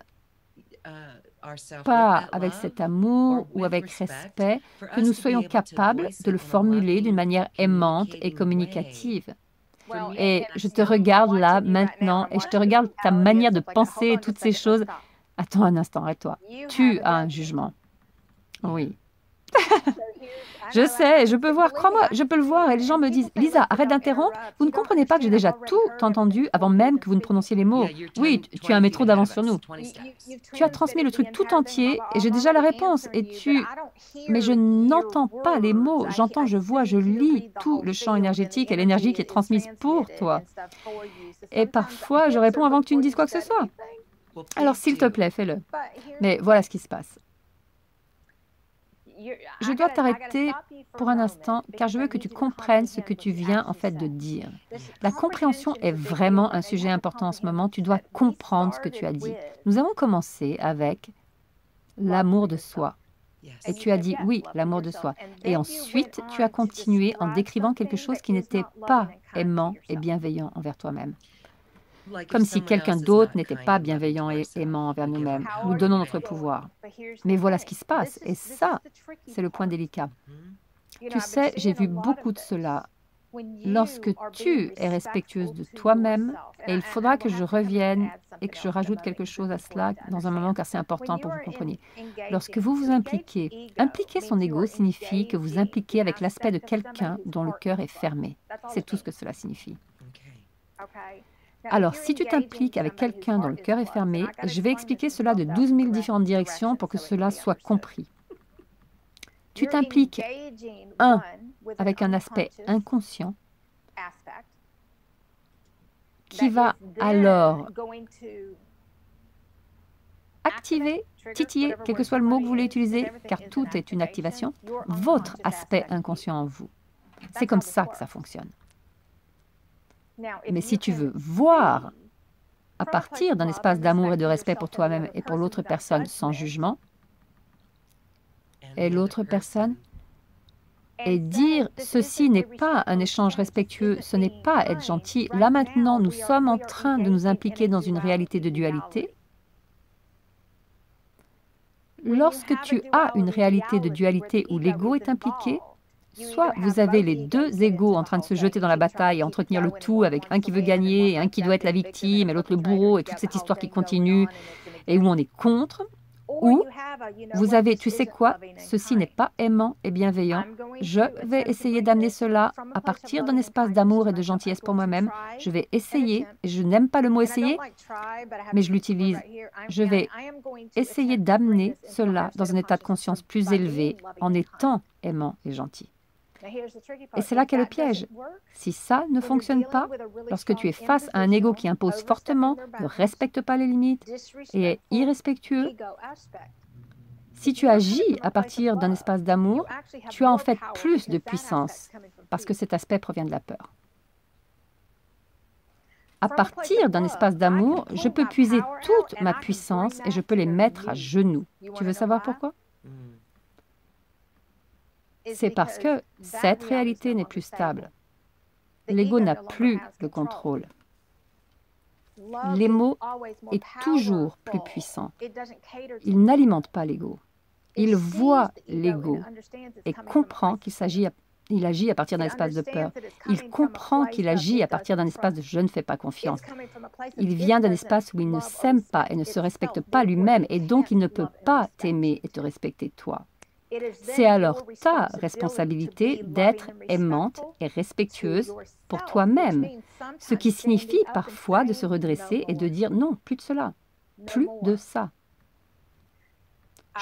pas avec cet amour ou avec respect, que nous soyons capables de le formuler d'une manière aimante et communicative. Et je te regarde là, maintenant, et je te regarde ta manière de penser et toutes ces choses. Attends un instant, arrête-toi. Tu as un jugement. Oui. Je sais, je peux voir, crois-moi, je peux le voir. Et les gens me disent, Lisa, arrête d'interrompre. Vous ne comprenez pas que j'ai déjà tout entendu avant même que vous ne prononciez les mots. Oui, tu as un métro d'avance sur nous. Tu as transmis le truc tout entier et j'ai déjà la réponse. Mais je n'entends pas les mots. J'entends, je vois, je lis tout le champ énergétique et l'énergie qui est transmise pour toi. Et parfois, je réponds avant que tu ne dises quoi que ce soit. Alors, s'il te plaît, fais-le. Mais voilà ce qui se passe. Je dois t'arrêter pour un instant car je veux que tu comprennes ce que tu viens en fait de dire. La compréhension est vraiment un sujet important en ce moment. Tu dois comprendre ce que tu as dit. Nous avons commencé avec l'amour de soi. Et tu as dit oui, l'amour de soi. Et ensuite, tu as continué en décrivant quelque chose qui n'était pas aimant et bienveillant envers toi-même. Comme si quelqu'un d'autre n'était pas bienveillant et aimant envers nous-mêmes. Nous donnons notre pouvoir. Mais voilà ce qui se passe. Et ça, c'est le point délicat. Tu sais, j'ai vu beaucoup de cela. Lorsque tu es respectueuse de toi-même, et il faudra que je revienne et que je rajoute quelque chose à cela dans un moment car c'est important pour que vous compreniez. Lorsque vous vous impliquez, impliquer son ego signifie que vous impliquez avec l'aspect de quelqu'un dont le cœur est fermé. C'est tout ce que cela signifie. Alors, si tu t'impliques avec quelqu'un dont le cœur est fermé, je vais expliquer cela de 12 000 différentes directions pour que cela soit compris. Tu t'impliques, avec un aspect inconscient qui va alors activer, titiller, quel que soit le mot que vous voulez utiliser, car tout est une activation, votre aspect inconscient en vous. C'est comme ça que ça fonctionne. Mais si tu veux voir à partir d'un espace d'amour et de respect pour toi-même et pour l'autre personne sans jugement, et l'autre personne, et dire ceci n'est pas un échange respectueux, ce n'est pas être gentil. Là maintenant, nous sommes en train de nous impliquer dans une réalité de dualité. Lorsque tu as une réalité de dualité où l'ego est impliqué, soit vous avez les deux égos en train de se jeter dans la bataille et entretenir le tout avec un qui veut gagner, et un qui doit être la victime, et l'autre le bourreau, et toute cette histoire qui continue, et où on est contre, ou vous avez, tu sais quoi, ceci n'est pas aimant et bienveillant, je vais essayer d'amener cela à partir d'un espace d'amour et de gentillesse pour moi-même, je vais essayer, et je n'aime pas le mot essayer, mais je l'utilise, je vais essayer d'amener cela dans un état de conscience plus élevé en étant aimant et gentil. Et c'est là qu'est le piège. Si ça ne fonctionne pas, lorsque tu es face à un ego qui impose fortement, ne respecte pas les limites et est irrespectueux, si tu agis à partir d'un espace d'amour, tu as en fait plus de puissance parce que cet aspect provient de la peur. À partir d'un espace d'amour, je peux puiser toute ma puissance et je peux les mettre à genoux. Tu veux savoir pourquoi? C'est parce que cette réalité n'est plus stable. L'ego n'a plus le contrôle. L'ego est toujours plus puissant. Il n'alimente pas l'ego. Il voit l'ego et comprend qu'il agit à partir d'un espace de peur. Il comprend qu'il agit à partir d'un espace de « je ne fais pas confiance ». Il vient d'un espace où il ne s'aime pas et ne se respecte pas lui-même et donc il ne peut pas t'aimer et te respecter toi. C'est alors ta responsabilité d'être aimante et respectueuse pour toi-même, ce qui signifie parfois de se redresser et de dire non, plus de cela, plus de ça.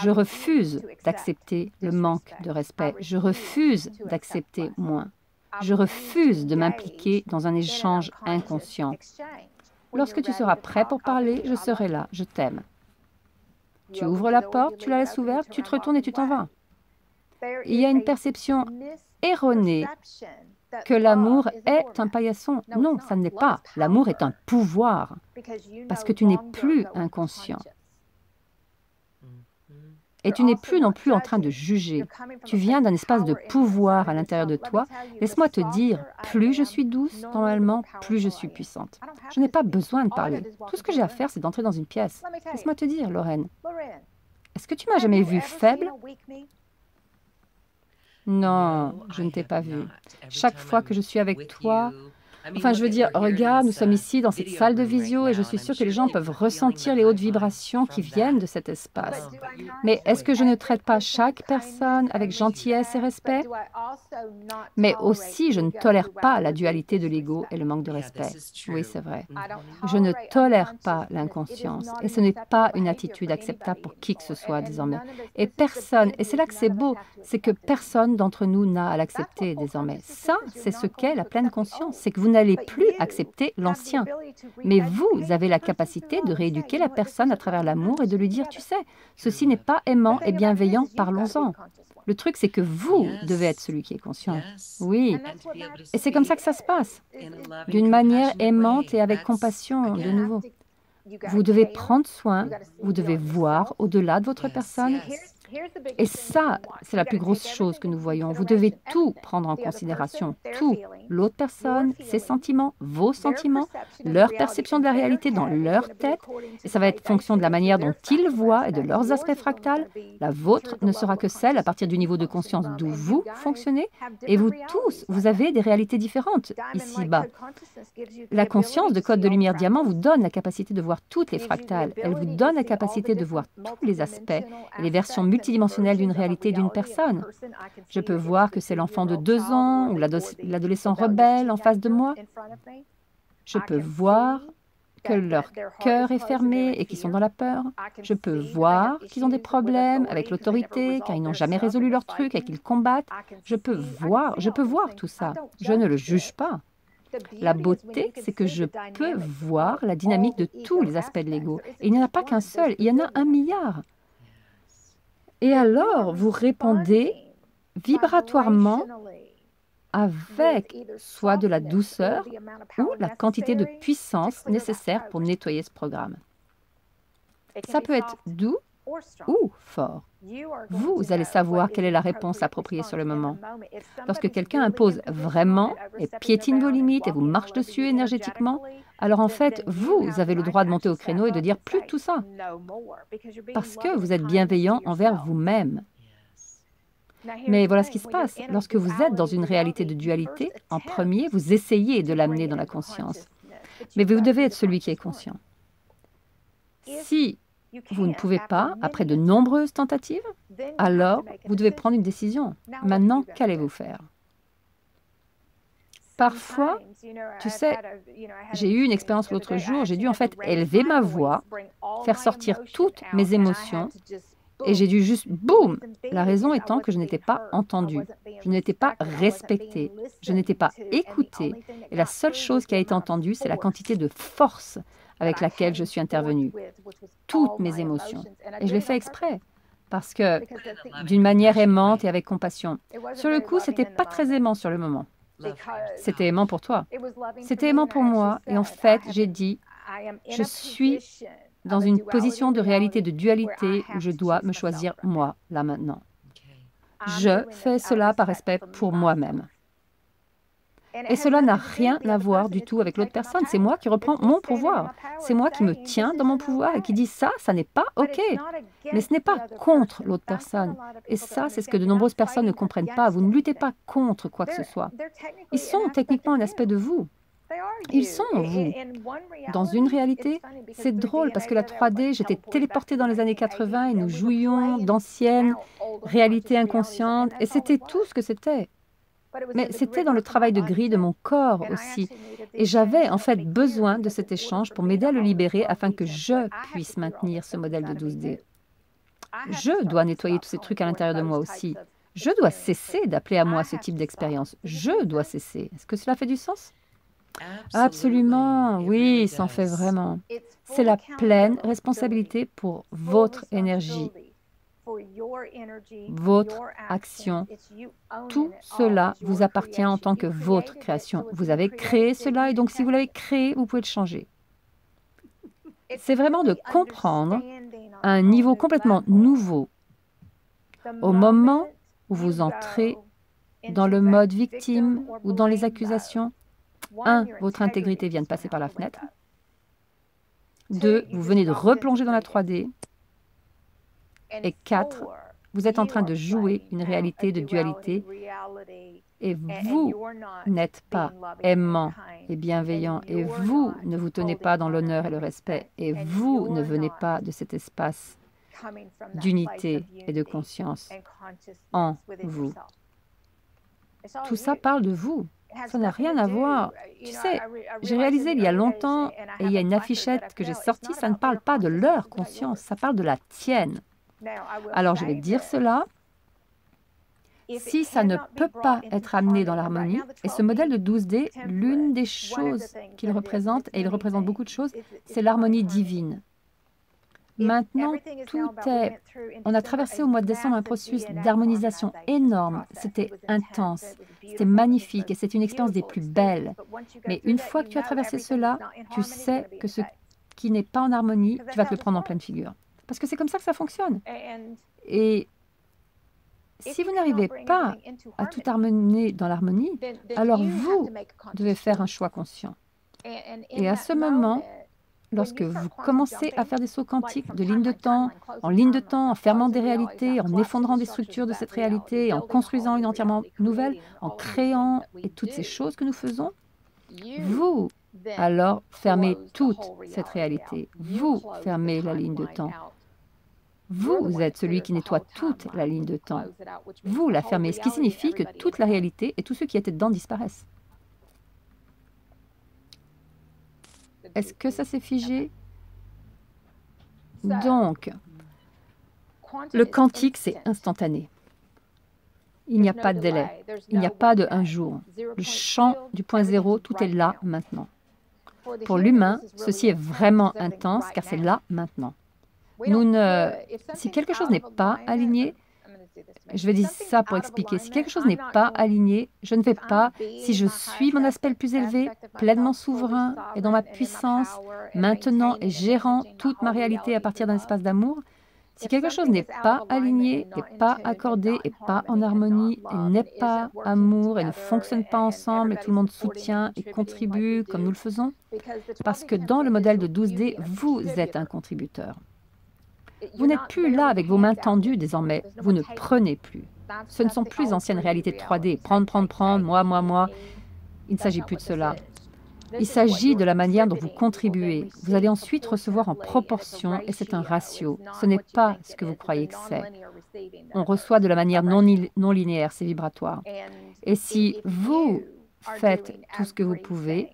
Je refuse d'accepter le manque de respect, je refuse d'accepter moins, je refuse de m'impliquer dans un échange inconscient. Lorsque tu seras prêt pour parler, je serai là, je t'aime. Tu ouvres la porte, tu la laisses ouverte, tu te retournes et tu t'en vas. Il y a une perception erronée que l'amour est un paillasson. Non, ça ne l'est pas. L'amour est un pouvoir parce que tu n'es plus inconscient. Et tu n'es plus non plus en train de juger. Tu viens d'un espace de pouvoir à l'intérieur de toi. Laisse-moi te dire, plus je suis douce, normalement, plus je suis puissante. Je n'ai pas besoin de parler. Tout ce que j'ai à faire, c'est d'entrer dans une pièce. Laisse-moi te dire, Lorraine, est-ce que tu m'as jamais vue faible? Non, je ne t'ai pas vu. Chaque fois que je suis avec toi, enfin, je veux dire, regarde, nous sommes ici dans cette salle de visio et je suis sûre que les gens peuvent ressentir les hautes vibrations qui viennent de cet espace. Mais est-ce que je ne traite pas chaque personne avec gentillesse et respect? Mais aussi, je ne tolère pas la dualité de l'ego et le manque de respect. Oui, c'est vrai. Je ne tolère pas l'inconscience et ce n'est pas une attitude acceptable pour qui que ce soit désormais. Et personne, et c'est là que c'est beau, c'est que personne d'entre nous n'a à l'accepter désormais. Ça, c'est ce qu'est la pleine conscience, c'est que vous n'allez plus accepter l'ancien. Mais vous avez la capacité de rééduquer la personne à travers l'amour et de lui dire, tu sais, ceci n'est pas aimant et bienveillant, parlons-en. Le truc, c'est que vous devez être celui qui est conscient. Oui. Et c'est comme ça que ça se passe. D'une manière aimante et avec compassion, de nouveau. Vous devez prendre soin, vous devez voir au-delà de votre personne. Et ça, c'est la plus grosse chose que nous voyons. Vous devez tout prendre en considération, tout. L'autre personne, ses sentiments, vos sentiments, leur perception de la réalité dans leur tête. Et ça va être fonction de la manière dont ils voient et de leurs aspects fractals. La vôtre ne sera que celle à partir du niveau de conscience d'où vous fonctionnez. Et vous tous, vous avez des réalités différentes ici-bas. La conscience de code de lumière diamant vous donne la capacité de voir toutes les fractales. Elle vous donne la capacité de voir tous les aspects et les versions multidimensionnelle d'une réalité d'une personne. Je peux voir que c'est l'enfant de 2 ans ou l'adolescent rebelle en face de moi. Je peux voir que leur cœur est fermé et qu'ils sont dans la peur. Je peux voir qu'ils ont des problèmes avec l'autorité, car ils n'ont jamais résolu leur truc et qu'ils combattent. Je peux voir tout ça. Je ne le juge pas. La beauté, c'est que je peux voir la dynamique de tous les aspects de l'ego. Et il n'y en a pas qu'un seul, il y en a 1 milliard. Et alors, vous répondez vibratoirement avec soit de la douceur ou la quantité de puissance nécessaire pour nettoyer ce programme. Ça peut être doux ou fort. Vous allez savoir quelle est la réponse appropriée sur le moment. Lorsque quelqu'un impose vraiment et piétine vos limites et vous marche dessus énergétiquement, alors en fait, vous avez le droit de monter au créneau et de dire plus de tout ça, parce que vous êtes bienveillant envers vous-même. Mais voilà ce qui se passe. Lorsque vous êtes dans une réalité de dualité, en premier, vous essayez de l'amener dans la conscience. Mais vous devez être celui qui est conscient. Si vous ne pouvez pas, après de nombreuses tentatives, alors vous devez prendre une décision. Maintenant, qu'allez-vous faire? Parfois, tu sais, j'ai eu une expérience l'autre jour, j'ai dû en fait élever ma voix, faire sortir toutes mes émotions, et j'ai dû juste, boum! La raison étant que je n'étais pas entendue, je n'étais pas respectée, je n'étais pas écoutée, et la seule chose qui a été entendue, c'est la quantité de force avec laquelle je suis intervenue, toutes mes émotions. Et je l'ai fait exprès, parce que d'une manière aimante et avec compassion. Sur le coup, c'était pas très aimant sur le moment. C'était aimant pour toi. C'était aimant pour moi, et en fait, j'ai dit, je suis dans une position de réalité de dualité où je dois me choisir moi, là maintenant. Je fais cela par respect pour moi-même. Et cela n'a rien à voir du tout avec l'autre personne. C'est moi qui reprends mon pouvoir. C'est moi qui me tiens dans mon pouvoir et qui dis ça n'est pas OK. Mais ce n'est pas contre l'autre personne. Et ça, c'est ce que de nombreuses personnes ne comprennent pas. Vous ne luttez pas contre quoi que ce soit. Ils sont techniquement un aspect de vous. Ils sont vous. Dans une réalité, c'est drôle parce que la 3D, j'étais téléportée dans les années 80 et nous jouions d'anciennes réalités inconscientes et c'était tout ce que c'était. Mais c'était dans le travail de gris de mon corps aussi. Et j'avais en fait besoin de cet échange pour m'aider à le libérer afin que je puisse maintenir ce modèle de 12D. Je dois nettoyer tous ces trucs à l'intérieur de moi aussi. Je dois cesser d'appeler à moi ce type d'expérience. Je dois cesser. Est-ce que cela fait du sens? Absolument, oui, ça en fait vraiment. C'est la pleine responsabilité pour votre énergie, votre action. Tout cela vous appartient en tant que votre création. Vous avez créé cela et donc si vous l'avez créé, vous pouvez le changer. C'est vraiment de comprendre à un niveau complètement nouveau au moment où vous entrez dans le mode victime ou dans les accusations. 1, votre intégrité vient de passer par la fenêtre. 2, vous venez de replonger dans la 3D. Et 4, vous êtes en train de jouer une réalité de dualité et vous n'êtes pas aimant et bienveillant et vous ne vous tenez pas dans l'honneur et le respect et vous ne venez pas de cet espace d'unité et de conscience en vous. Tout ça parle de vous. Ça n'a rien à voir. Tu sais, j'ai réalisé il y a longtemps, et il y a une affichette que j'ai sortie, ça ne parle pas de leur conscience, ça parle de la tienne. Alors, je vais dire cela. Si ça ne peut pas être amené dans l'harmonie, et ce modèle de 12D, l'une des choses qu'il représente, et il représente beaucoup de choses, c'est l'harmonie divine. Maintenant, tout est... On a traversé au mois de décembre un processus d'harmonisation énorme. C'était intense, c'était magnifique et c'est une expérience des plus belles. Mais une fois que tu as traversé cela, tu sais que ce qui n'est pas en harmonie, tu vas te le prendre en pleine figure. Parce que c'est comme ça que ça fonctionne. Et si vous n'arrivez pas à tout harmonier dans l'harmonie, alors vous devez faire un choix conscient. Et à ce moment, lorsque vous commencez à faire des sauts quantiques de ligne de temps, en fermant des réalités, en effondrant des structures de cette réalité, en construisant une entièrement nouvelle, en créant et toutes ces choses que nous faisons, vous, alors, fermez toute cette réalité. Vous fermez la ligne de temps. Vous êtes celui qui nettoie toute la ligne de temps. Vous la fermez, ce qui signifie que toute la réalité et tous ceux qui étaient dedans disparaissent. Est-ce que ça s'est figé? Donc, le quantique, c'est instantané. Il n'y a pas de délai. Il n'y a pas de un jour. Le champ du point zéro, tout est là maintenant. Pour l'humain, ceci est vraiment intense car c'est là maintenant. Si quelque chose n'est pas aligné, je vais dire ça pour expliquer. Si quelque chose n'est pas aligné, je ne vais pas, si je suis mon aspect le plus élevé, pleinement souverain et dans ma puissance, maintenant et gérant toute ma réalité à partir d'un espace d'amour, si quelque chose n'est pas aligné, n'est pas accordé, et pas en harmonie, et n'est pas amour, et ne fonctionne pas ensemble, et tout le monde soutient et contribue comme nous le faisons, parce que dans le modèle de 12D, vous êtes un contributeur. Vous n'êtes plus là avec vos mains tendues désormais, vous ne prenez plus. Ce ne sont plus anciennes réalités de 3D, prendre, moi. Il ne s'agit plus de cela. Il s'agit de la manière dont vous contribuez. Vous allez ensuite recevoir en proportion, et c'est un ratio. Ce n'est pas ce que vous croyez que c'est. On reçoit de la manière non linéaire, c'est vibratoire. Et si vous faites tout ce que vous pouvez,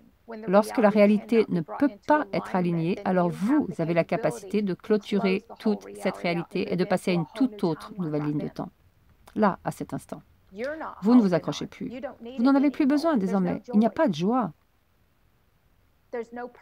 lorsque la réalité ne peut pas être alignée, alors vous avez la capacité de clôturer toute cette réalité et de passer à une toute autre nouvelle ligne de temps. Là, à cet instant. Vous ne vous accrochez plus. Vous n'en avez plus besoin désormais. Il n'y a pas de joie.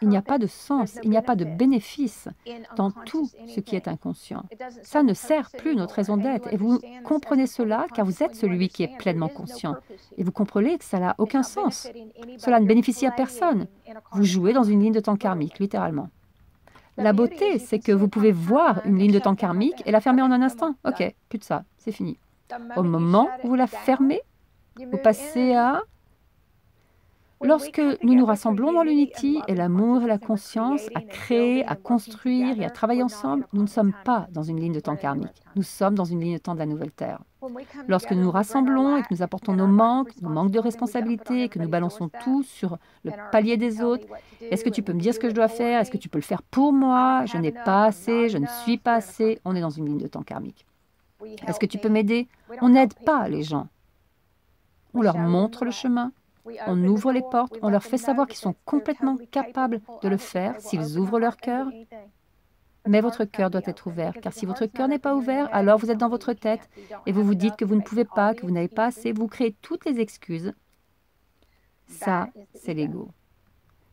Il n'y a pas de sens, il n'y a pas de bénéfice dans tout ce qui est inconscient. Ça ne sert plus notre raison d'être. Et vous comprenez cela car vous êtes celui qui est pleinement conscient. Et vous comprenez que ça n'a aucun sens. Cela ne bénéficie à personne. Vous jouez dans une ligne de temps karmique, littéralement. La beauté, c'est que vous pouvez voir une ligne de temps karmique et la fermer en un instant. Ok, plus de ça, c'est fini. Au moment où vous la fermez, vous passez à... Lorsque nous nous rassemblons dans l'unity et l'amour et la conscience, à créer, à construire et à travailler ensemble, nous ne sommes pas dans une ligne de temps karmique. Nous sommes dans une ligne de temps de la nouvelle Terre. Lorsque nous nous rassemblons et que nous apportons nos manques de responsabilité, et que nous balançons tout sur le palier des autres, est-ce que tu peux me dire ce que je dois faire? Est-ce que tu peux le faire pour moi? Je n'ai pas assez, je ne suis pas assez. On est dans une ligne de temps karmique. Est-ce que tu peux m'aider? On n'aide pas les gens. On leur montre le chemin. On ouvre les portes, on leur fait savoir qu'ils sont complètement capables de le faire s'ils ouvrent leur cœur. Mais votre cœur doit être ouvert, car si votre cœur n'est pas ouvert, alors vous êtes dans votre tête et vous vous dites que vous ne pouvez pas, que vous n'avez pas assez, vous créez toutes les excuses. Ça, c'est l'ego.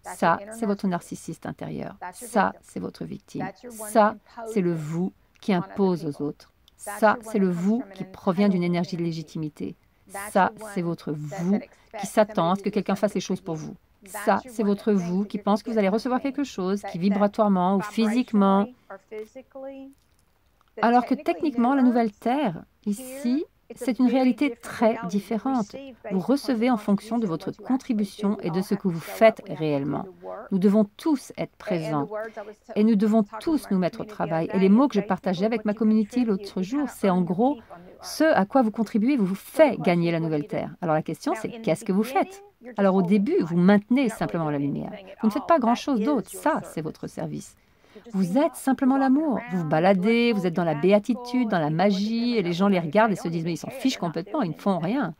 Ça, c'est votre narcissiste intérieur. Ça, c'est votre victime. Ça, c'est le vous qui impose aux autres. Ça, c'est le vous qui provient d'une énergie de légitimité. Ça, c'est votre vous qui s'attend à ce que quelqu'un fasse les choses pour vous. Ça, c'est votre vous qui pense que vous allez recevoir quelque chose, qui vibratoirement ou physiquement, alors que techniquement, la nouvelle Terre, ici, c'est une réalité très différente. Vous recevez en fonction de votre contribution et de ce que vous faites réellement. Nous devons tous être présents et nous devons tous nous mettre au travail. Et les mots que je partageais avec ma communauté l'autre jour, c'est en gros, ce à quoi vous contribuez vous fait gagner la nouvelle Terre. Alors la question, c'est qu'est-ce que vous faites? Alors au début, vous maintenez simplement la lumière. Vous ne faites pas grand-chose d'autre. Ça, c'est votre service. Vous êtes simplement l'amour. Vous vous baladez, vous êtes dans la béatitude, dans la magie, et les gens les regardent et se disent « mais ils s'en fichent complètement, ils ne font rien ».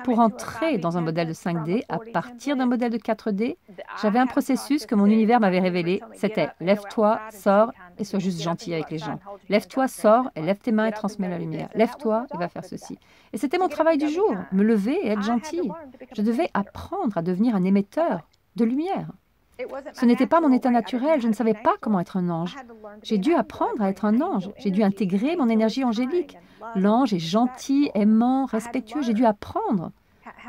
Pour entrer dans un modèle de 5D, à partir d'un modèle de 4D, j'avais un processus que mon univers m'avait révélé. C'était « lève-toi, sors et sois juste gentil avec les gens. Lève-toi, sors et lève tes mains et transmets la lumière. Lève-toi et va faire ceci. » Et c'était mon travail du jour, me lever et être gentil. Je devais apprendre à devenir un émetteur de lumière. Ce n'était pas mon état naturel, je ne savais pas comment être un ange. J'ai dû apprendre à être un ange, j'ai dû intégrer mon énergie angélique. L'ange est gentil, aimant, respectueux, j'ai dû apprendre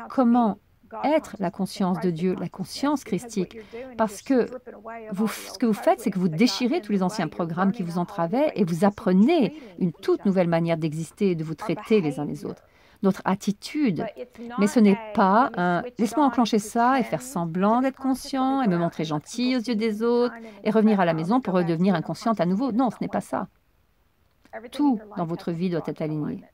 comment être la conscience de Dieu, la conscience christique. Parce que ce que vous faites, c'est que vous déchirez tous les anciens programmes qui vous entravaient et vous apprenez une toute nouvelle manière d'exister et de vous traiter les uns les autres. Notre attitude. Mais ce n'est pas un « laisse-moi enclencher ça et faire semblant d'être conscient et me montrer gentil aux yeux des autres et revenir à la maison pour redevenir inconsciente à nouveau ». Non, ce n'est pas ça. Tout dans votre vie doit être aligné.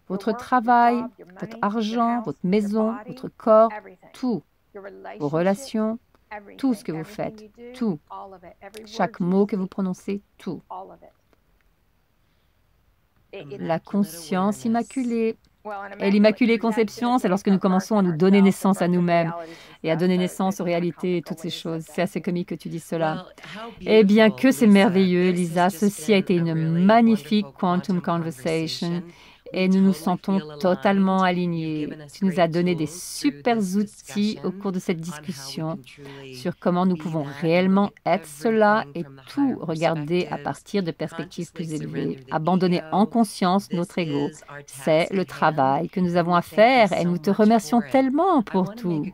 Votre travail, votre argent, votre maison, votre corps, tout. Vos relations, tout ce que vous faites, tout. Chaque mot que vous prononcez, tout. La conscience immaculée. Et l'Immaculée Conception, c'est lorsque nous commençons à nous donner naissance à nous-mêmes et à donner naissance aux réalités et toutes ces choses. C'est assez comique que tu dises cela. Eh bien, que c'est merveilleux, Lisa. Ceci a été une magnifique Quantum Conversation et nous nous sentons totalement alignés. Tu nous as donné des super outils au cours de cette discussion sur comment nous pouvons réellement être cela et tout regarder à partir de perspectives plus élevées. Abandonner en conscience notre ego, c'est le travail que nous avons à faire et nous te remercions tellement pour tout.